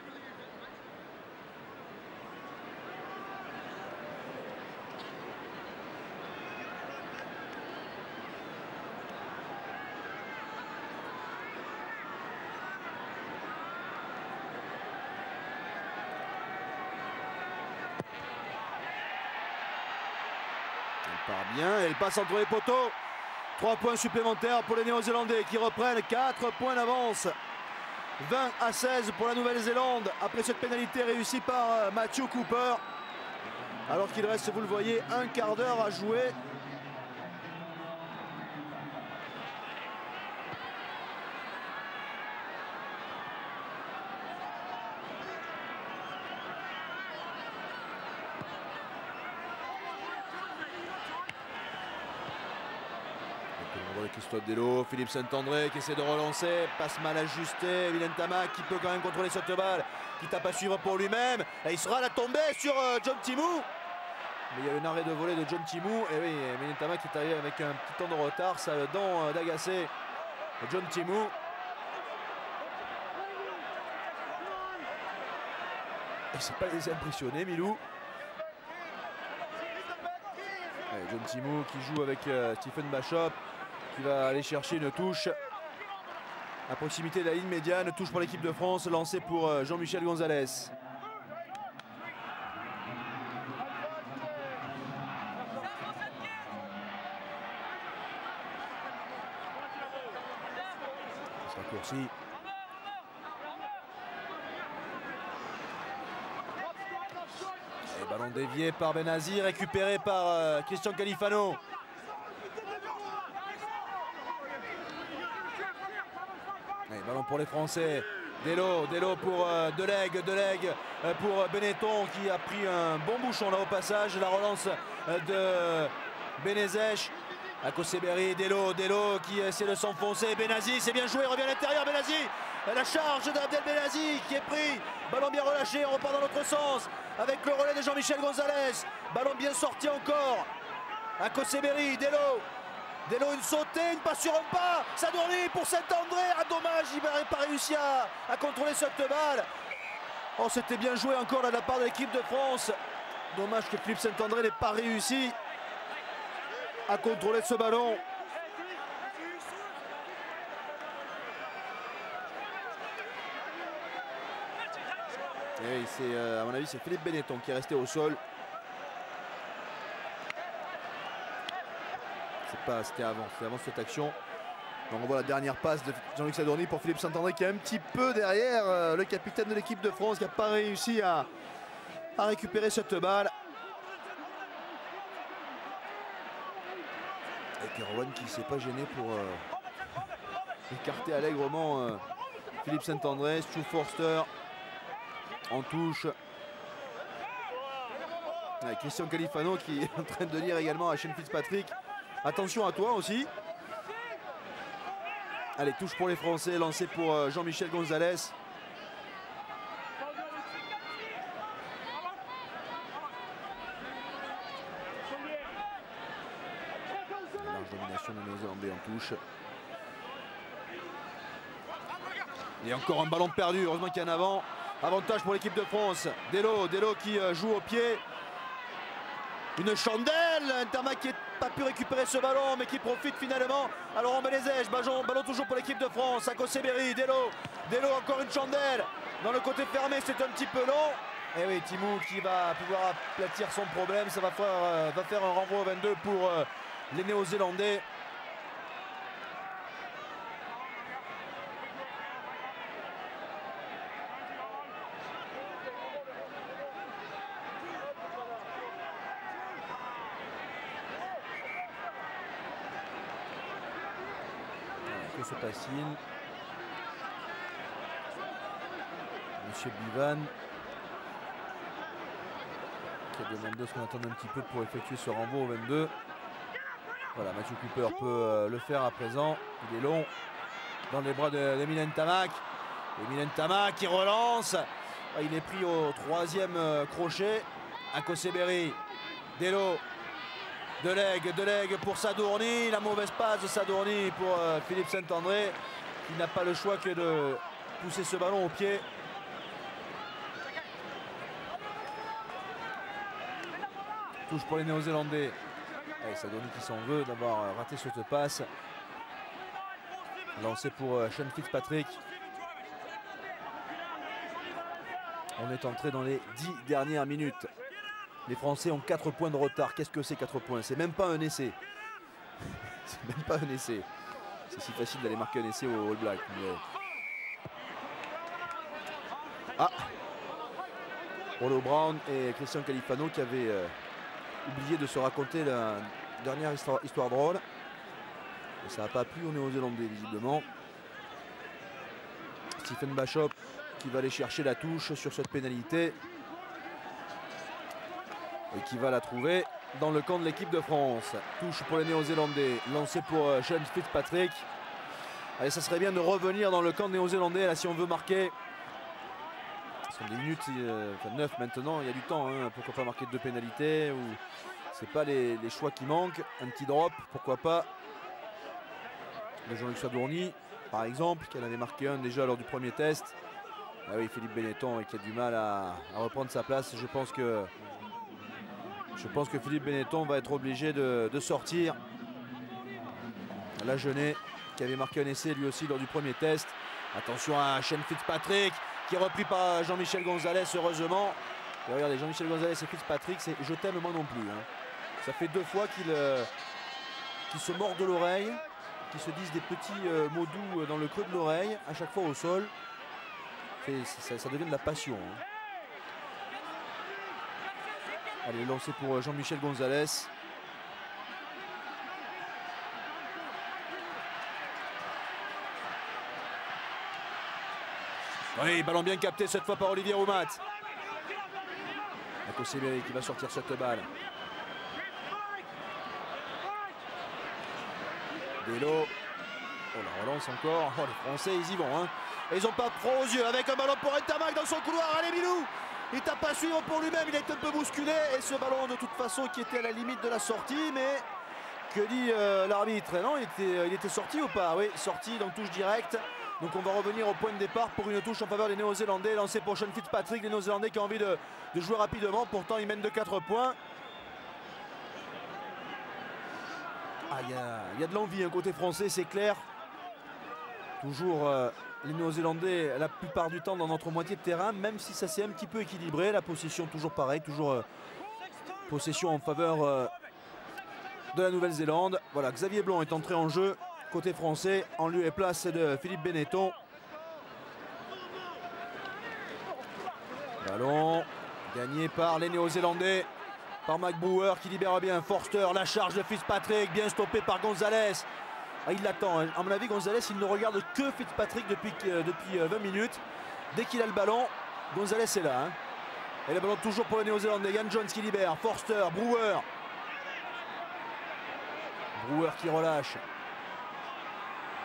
Elle part bien, elle passe entre les poteaux. 3 points supplémentaires pour les Néo-Zélandais qui reprennent 4 points d'avance. 20-16 pour la Nouvelle-Zélande après cette pénalité réussie par Matthew Cooper. Alors qu'il reste, vous le voyez, un quart d'heure à jouer. Christophe Delo, Philippe Saint-André qui essaie de relancer, passe mal ajusté, Emile Ntamak qui peut quand même contrôler cette balle, qui tape à suivre pour lui-même, et il sera à la tombée sur John Timou. Mais il y a un arrêt de volée de John Timou, et oui, Emile Ntamak qui est arrivé avec un petit temps de retard, ça a le dent d'agacer John Timou. Et c'est pas les impressionner, Milou. Allez, John Timou qui joue avec Stephen Bachop, qui va aller chercher une touche à proximité de la ligne médiane. Touche pour l'équipe de France, lancée pour Jean-Michel Gonzalez. Ça raccourci. Et ballon dévié par Benazi, récupéré par Christian Califano. Ballon pour les Français. Delo pour Delegue pour Benetton qui a pris un bon bouchon là au passage. La relance de Benezech. Akoseberi, Delo qui essaie de s'enfoncer. Benazi, c'est bien joué, revient à l'intérieur. Benazi, la charge d'Abdel Benazi qui est pris. Ballon bien relâché, on repart dans l'autre sens avec le relais de Jean-Michel Gonzalez. Ballon bien sorti encore. Akoseberi, Delo, une sautée, une passe sur un pas. Sadourny pour Saint-André. Ah, dommage, il n'avait pas réussi à contrôler cette balle. Oh, c'était bien joué encore là, de la part de l'équipe de France. Dommage que Philippe Saint-André n'ait pas réussi à contrôler ce ballon. Et c'est, à mon avis, c'est Philippe Benetton qui est resté au sol. C'était avant cette action. Donc on voit la dernière passe de Jean-Luc Sadourny pour Philippe Saint-André qui est un petit peu derrière le capitaine de l'équipe de France qui n'a pas réussi à récupérer cette balle. Et Kerouan qui ne s'est pas gêné pour écarter allègrement Philippe Saint-André. Stu Forster en touche. Et Christian Califano qui est en train de dire également à Shane Fitzpatrick: attention à toi aussi. Allez, touche pour les Français, lancé pour Jean-Michel Gonzalez. Large domination des Néo-Zélandais en touche. Et encore un ballon perdu, heureusement qu'il y a un avant. Avantage pour l'équipe de France. Delo qui joue au pied. Une chandelle, Ntamak qui n'a pas pu récupérer ce ballon mais qui profite finalement à Laurent Benezech. Ballon toujours pour l'équipe de France. Akoseberi, Delo encore une chandelle. Dans le côté fermé, c'est un petit peu long. Et oui, Timou qui va pouvoir aplatir son problème. Ça va faire un renvoi au 22 pour les Néo-Zélandais. C'est facile. Monsieur Bivan qui a demandé ce qu'on attend un petit peu pour effectuer ce renvoi au 22. Voilà, Matthew Cooper peut le faire à présent. Il est long dans les bras d'Emile Ntamak. Emile Ntamak qui relance. Il est pris au 3e crochet. Akoseberi, Delo Delegue pour Sadourny, la mauvaise passe de Sadourny pour Philippe Saint-André, qui n'a pas le choix que de pousser ce ballon au pied. Touche pour les Néo-Zélandais. Sadourny qui s'en veut d'avoir raté cette passe. Lancé pour Sean Fitzpatrick. On est entré dans les 10 dernières minutes. Les Français ont 4 points de retard. Qu'est-ce que c'est 4 points? C'est même pas un essai. C'est même pas un essai. C'est si facile d'aller marquer un essai au All Black. Mais... ah, Olo Brown et Christian Califano qui avaient oublié de se raconter la dernière histoire drôle. Et ça n'a pas plu aux Néo-Zélandais visiblement. Stephen Bachop qui va aller chercher la touche sur cette pénalité. Et qui va la trouver dans le camp de l'équipe de France. Touche pour les Néo-Zélandais, lancé pour Sean Fitzpatrick. Allez, ça serait bien de revenir dans le camp néo-zélandais là si on veut marquer. Ce sont des minutes, 9 maintenant, il y a du temps, hein. Pourquoi pas marquer 2 pénalités, ou c'est pas les choix qui manquent. Un petit drop, pourquoi pas. De Jean-Luc Sadourny, par exemple, qui en avait marqué un déjà lors du premier test. Ah oui, Philippe Benetton qui a du mal à reprendre sa place. Je pense que Philippe Benetton va être obligé de sortir. La Jeunet qui avait marqué un essai lui aussi lors du premier test. Attention à Sean Fitzpatrick qui est repris par Jean-Michel Gonzalez heureusement. Et regardez, Jean-Michel Gonzalez et Fitzpatrick, c'est je t'aime moi non plus. Hein. Ça fait 2 fois qu'ils se mordent de l'oreille, qu'ils se disent des petits mots doux dans le creux de l'oreille, à chaque fois au sol. Ça devient de la passion. Hein. Allez, lancé pour Jean-Michel Gonzalez. Oui, ballon bien capté cette fois par Olivier Roumat. Akoseberi qui va sortir cette balle. Delo. Oh, la relance encore. Oh, les Français, ils y vont. Hein. Et ils n'ont pas froid aux yeux avec un ballon pour Ntamak dans son couloir. Allez, Milou. Il tape pas à suivre pour lui-même, il est un peu bousculé. Et ce ballon de toute façon qui était à la limite de la sortie. Mais que dit l'arbitre? Non, il était sorti ou pas? Oui, sorti, donc touche directe. Donc on va revenir au point de départ pour une touche en faveur des Néo-Zélandais. Lancé pour Sean Fitzpatrick, les Néo-Zélandais qui ont envie de jouer rapidement. Pourtant ils mènent de 4 points. Ah, il y a de l'envie, côté français, c'est clair. Toujours les Néo-Zélandais la plupart du temps dans notre moitié de terrain, même si ça s'est un petit peu équilibré. La possession toujours pareil, toujours possession en faveur de la Nouvelle-Zélande. Voilà, Xavier Blond est entré en jeu côté français en lieu et place de Philippe Benetton. Ballon gagné par les Néo-Zélandais, par McBrewer qui libère bien Forster. La charge de Fitzpatrick, bien stoppé par Gonzalez. Ah, il l'attend, hein. À mon avis Gonzalez il ne regarde que Fitzpatrick depuis 20 minutes. Dès qu'il a le ballon, Gonzalez est là, hein. Et le ballon toujours pour les Néo-Zélandais. Yann Jones qui libère, Forster, Brewer qui relâche,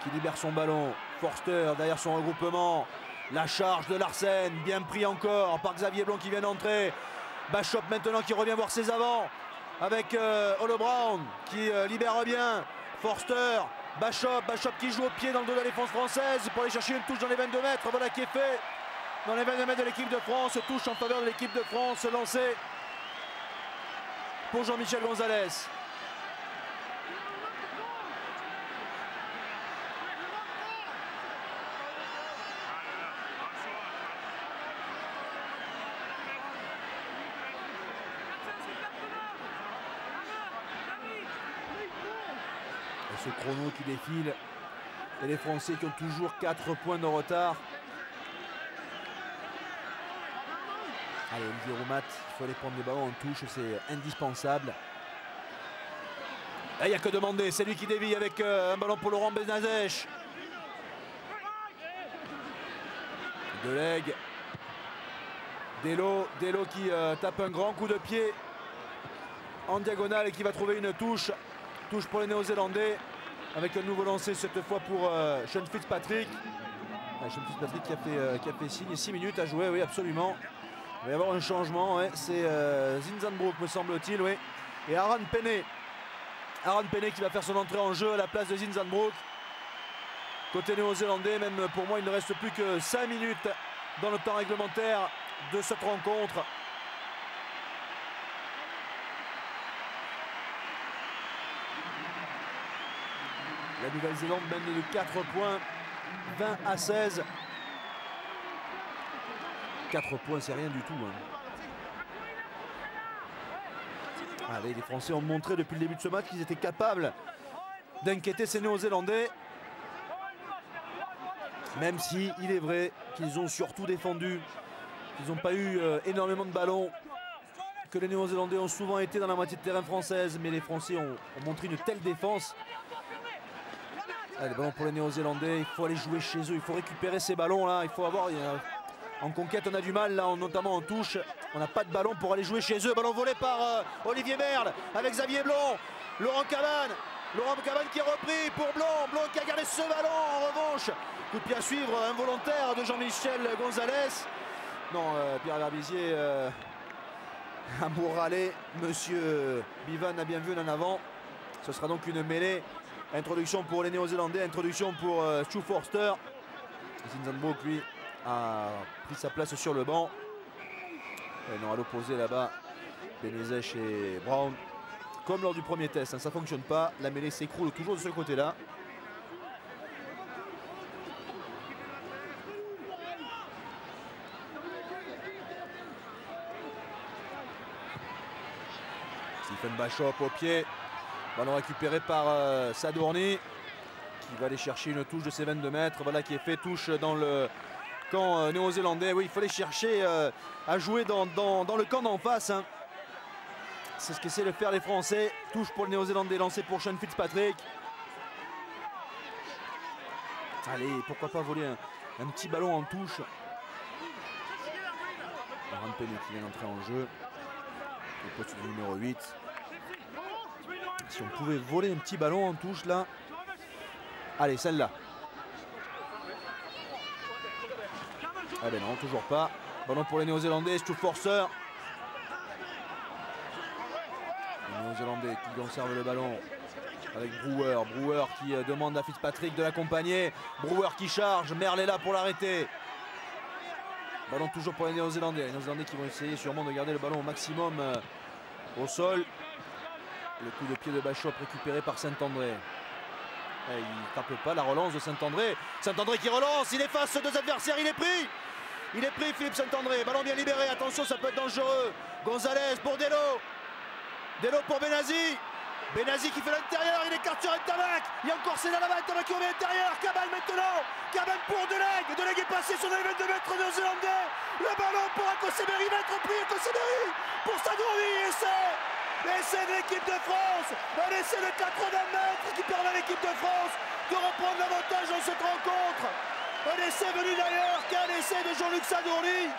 qui libère son ballon. Forster derrière son regroupement. La charge de Larsen, bien pris encore par Xavier Blond qui vient d'entrer. Bachop maintenant qui revient voir ses avants avec Olo Brown qui libère bien. Forster, Bachop qui joue au pied dans le dos de la défense française pour aller chercher une touche dans les 22 mètres. Voilà qui est fait dans les 22 mètres de l'équipe de France. Touche en faveur de l'équipe de France lancée pour Jean-Michel Gonzalez. Ce chrono qui défile et les Français qui ont toujours 4 points de retard. Allez, Olivier Roumat, il faut aller prendre des ballons en touche, c'est indispensable. Il n'y a que demander, c'est lui qui dévie avec un ballon pour Laurent Benazèche. Delegue. Delo qui tape un grand coup de pied en diagonale et qui va trouver une touche. Touche pour les Néo-Zélandais avec un nouveau lancé cette fois pour Sean Fitzpatrick. Sean Fitzpatrick qui a fait signe, 6 minutes à jouer, oui absolument. Il va y avoir un changement, ouais. C'est Zinzanbroek me semble-t-il, oui. Et Aaron Penney Aaron Pene qui va faire son entrée en jeu à la place de Zinzanbroek. Côté néo-zélandais, même pour moi, il ne reste plus que 5 minutes dans le temps réglementaire de cette rencontre. La Nouvelle-Zélande mène de 4 points, 20 à 16. 4 points, c'est rien du tout. Allez, les Français ont montré depuis le début de ce match qu'ils étaient capables d'inquiéter ces Néo-Zélandais. Même si il est vrai qu'ils ont surtout défendu, qu'ils n'ont pas eu énormément de ballons, que les Néo-Zélandais ont souvent été dans la moitié de terrain française, mais les Français ont montré une telle défense. Allez, ballon pour les Néo-Zélandais, il faut aller jouer chez eux, il faut récupérer ces ballons là, il faut avoir... En conquête on a du mal là, notamment en touche, on n'a pas de ballon pour aller jouer chez eux. Ballon volé par Olivier Merle avec Xavier Blond, Laurent Cabane qui est repris pour Blond qui a gardé ce ballon en revanche. Coup de pied à suivre involontaire de Jean-Michel Gonzalez. Non, Pierre Verbizier a beau râler, monsieur Bivan a bien vu en avant. Ce sera donc une mêlée. Introduction pour les Néo-Zélandais, introduction pour Stu Forster. Zinzanbroek lui a pris sa place sur le banc. Et non, à l'opposé là-bas, Benezech et Brown. Comme lors du premier test, hein, ça ne fonctionne pas. La mêlée s'écroule toujours de ce côté-là. Stephen Bachop au pied. Ballon récupéré par Sadourny qui va aller chercher une touche de ses 22 mètres. Voilà qui est fait, touche dans le camp néo-zélandais. Oui, il faut aller chercher à jouer dans le camp d'en face. Hein. C'est ce qu'essaient de faire les Français. Touche pour le néo-zélandais, lancé pour Sean Fitzpatrick. Allez, pourquoi pas voler un petit ballon en touche. Aaron Pene qui vient d'entrer en jeu. Le poste du numéro 8. Si on pouvait voler un petit ballon en touche là. Allez, celle-là. Ah ben non, toujours pas. Ballon pour les Néo-Zélandais, Stu Forster. Les Néo-Zélandais qui conservent le ballon avec Brewer. Brewer qui demande à Fitzpatrick de l'accompagner. Brewer qui charge, Merle est là pour l'arrêter. Ballon toujours pour les Néo-Zélandais. Les Néo-Zélandais qui vont essayer sûrement de garder le ballon au maximum au sol. Le coup de pied de Bachop récupéré par Saint-André. Il ne tape pas la relance de Saint-André. Saint-André qui relance, il efface deux adversaires, il est pris. Il est pris Philippe Saint-André, ballon bien libéré, attention ça peut être dangereux. Gonzalez pour Delo. Delo pour Benazi. Benazi qui fait l'intérieur, il écarte sur Ntamak. Il y a encore Sénat là-bas, Ntamak qui revient à l'intérieur. Cabane maintenant. Cabane pour Deleg. Deleg est passé sur les 22 mètres néo-zélandais. Le ballon pour Akoseberi, mettre repris Akoseberi. Pour Sadourny, essai de l'équipe de France. Un essai de 80 mètres qui permet à l'équipe de France de reprendre l'avantage dans cette rencontre. Un essai venu d'ailleurs, quel essai de Jean-Luc Sadourny.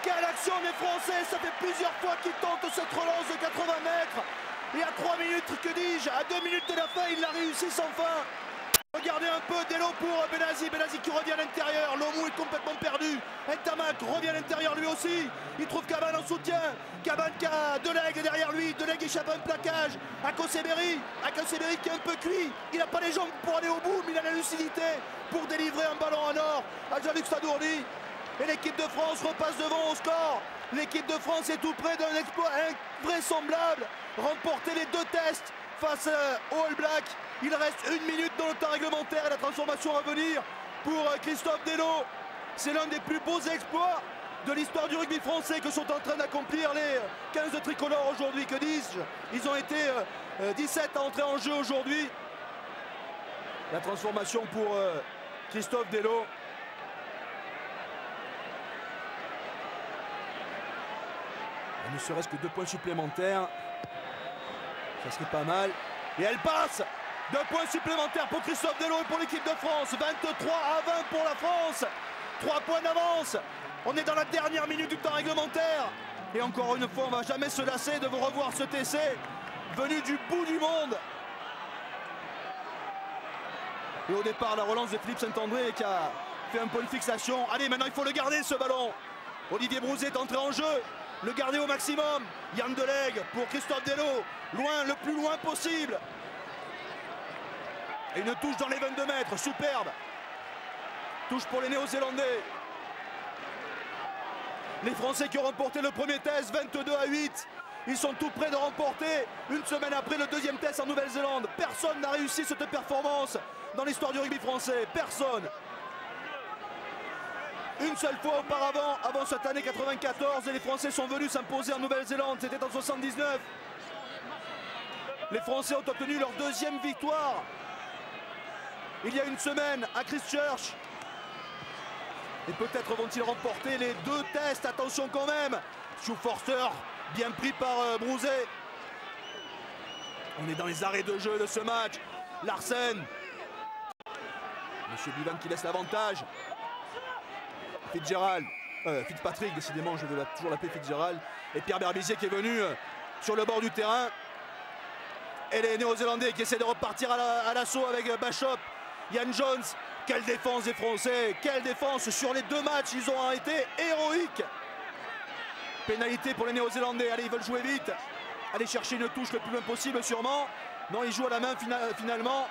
Quelle action des Français, ça fait plusieurs fois qu'ils tentent cette relance de 80 mètres. Et à 3 minutes, que dis-je, à 2 minutes de la fin, il l'a réussi sans fin. Regardez un peu Delo pour Benazi, Benazi qui revient à l'intérieur, Lomou est complètement perdu. Ntamak revient à l'intérieur lui aussi. Il trouve Cabane en soutien. Cabane qui a Deleg derrière lui, Deleg échappe à un plaquage. Akoseberi qui est un peu cuit. Il n'a pas les jambes pour aller au bout, mais il a la lucidité pour délivrer un ballon en or à Jean-Luc Sadourny. Et l'équipe de France repasse devant au score. L'équipe de France est tout près d'un exploit invraisemblable. Remporter les 2 tests face aux All Blacks. Il reste 1 minute dans le temps réglementaire et la transformation à venir pour Christophe Delo. C'est l'un des plus beaux exploits de l'histoire du rugby français que sont en train d'accomplir les 15 de tricolores aujourd'hui. Que dis-je? Ils ont été 17 à entrer en jeu aujourd'hui. La transformation pour Christophe Delo. Ne serait-ce que 2 points supplémentaires. Ça serait pas mal. Et elle passe. 2 points supplémentaires pour Christophe Delo et pour l'équipe de France. 23 à 20 pour la France. 3 points d'avance. On est dans la dernière minute du temps réglementaire. Et encore une fois, on ne va jamais se lasser de vous revoir ce TC venu du bout du monde. Et au départ, la relance de Philippe Saint-André qui a fait un point de fixation. Allez, maintenant il faut le garder ce ballon. Olivier Brouzet est entré en jeu. Le garder au maximum. Yann Deleg pour Christophe Delo. Loin, le plus loin possible. Et une touche dans les 22 mètres, superbe. Touche pour les Néo-Zélandais. Les Français qui ont remporté le premier test, 22-8. Ils sont tout près de remporter, une semaine après, le deuxième test en Nouvelle-Zélande. Personne n'a réussi cette performance dans l'histoire du rugby français. Personne. Une seule fois auparavant, avant cette année 94, et les Français sont venus s'imposer en Nouvelle-Zélande. C'était en 79. Les Français ont obtenu leur deuxième victoire il y a une semaine à Christchurch. Et peut-être vont-ils remporter les deux tests. Attention quand même. Stu Forster, bien pris par Brouzet. On est dans les arrêts de jeu de ce match. Larsen. Monsieur Bivan qui laisse l'avantage. Fitzpatrick, décidément, je veux toujours l'appeler Fitzgerald. Et Pierre Berbizier qui est venu sur le bord du terrain. Et les Néo-Zélandais qui essaient de repartir à l'assaut avec Bachop. Yann Jones, quelle défense des Français, quelle défense sur les deux matchs, ils ont été héroïques. Pénalité pour les Néo-Zélandais, allez, ils veulent jouer vite, aller chercher une touche le plus loin possible sûrement. Non, ils jouent à la main finalement.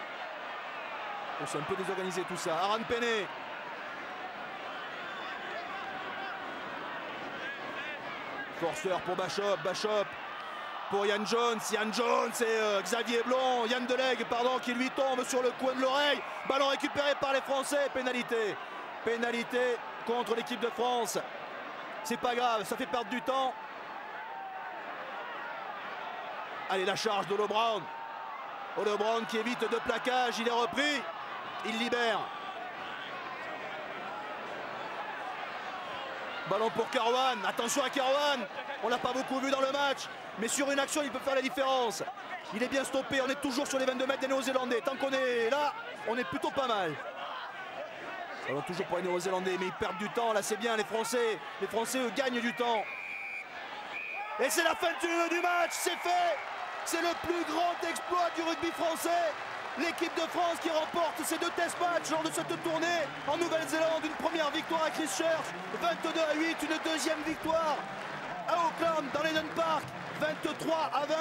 Oh, c'est un peu désorganisé tout ça. Aaron Penney. Forster pour Bachop, Bachop pour Yann Jones et Xavier Blond, Yann Delegue pardon, qui lui tombe sur le coin de l'oreille. Ballon récupéré par les Français, pénalité. Pénalité contre l'équipe de France. C'est pas grave, ça fait perdre du temps. Allez, la charge d'Olo Brown. Olo Brown qui évite de plaquage, il est repris, il libère. Ballon pour Kerwan, attention à Kerwan. On l'a pas beaucoup vu dans le match, mais sur une action il peut faire la différence. Il est bien stoppé, on est toujours sur les 22 mètres des Néo-Zélandais. Tant qu'on est là, on est plutôt pas mal. Alors toujours pour les Néo-Zélandais, mais ils perdent du temps, là c'est bien, les Français eux gagnent du temps. Et c'est la fin du match, c'est fait. C'est le plus grand exploit du rugby français. L'équipe de France qui remporte ces deux test matchs lors de cette tournée en Nouvelle-Zélande. Une première victoire à Christchurch, 22-8, une deuxième victoire à Auckland dans l'Eden Park, 23-20.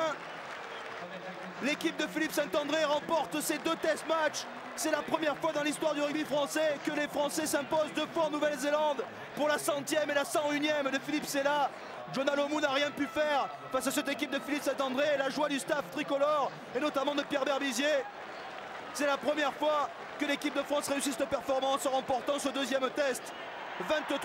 L'équipe de Philippe Saint-André remporte ces deux test matchs. C'est la première fois dans l'histoire du rugby français que les Français s'imposent deux fois en Nouvelle-Zélande pour la 100e et la 101e de Philippe Sella. John Alomou n'a rien pu faire face à cette équipe de Philippe Saint-André et la joie du staff tricolore et notamment de Pierre Berbizier. C'est la première fois que l'équipe de France réussit cette performance en remportant ce deuxième test, 23-20.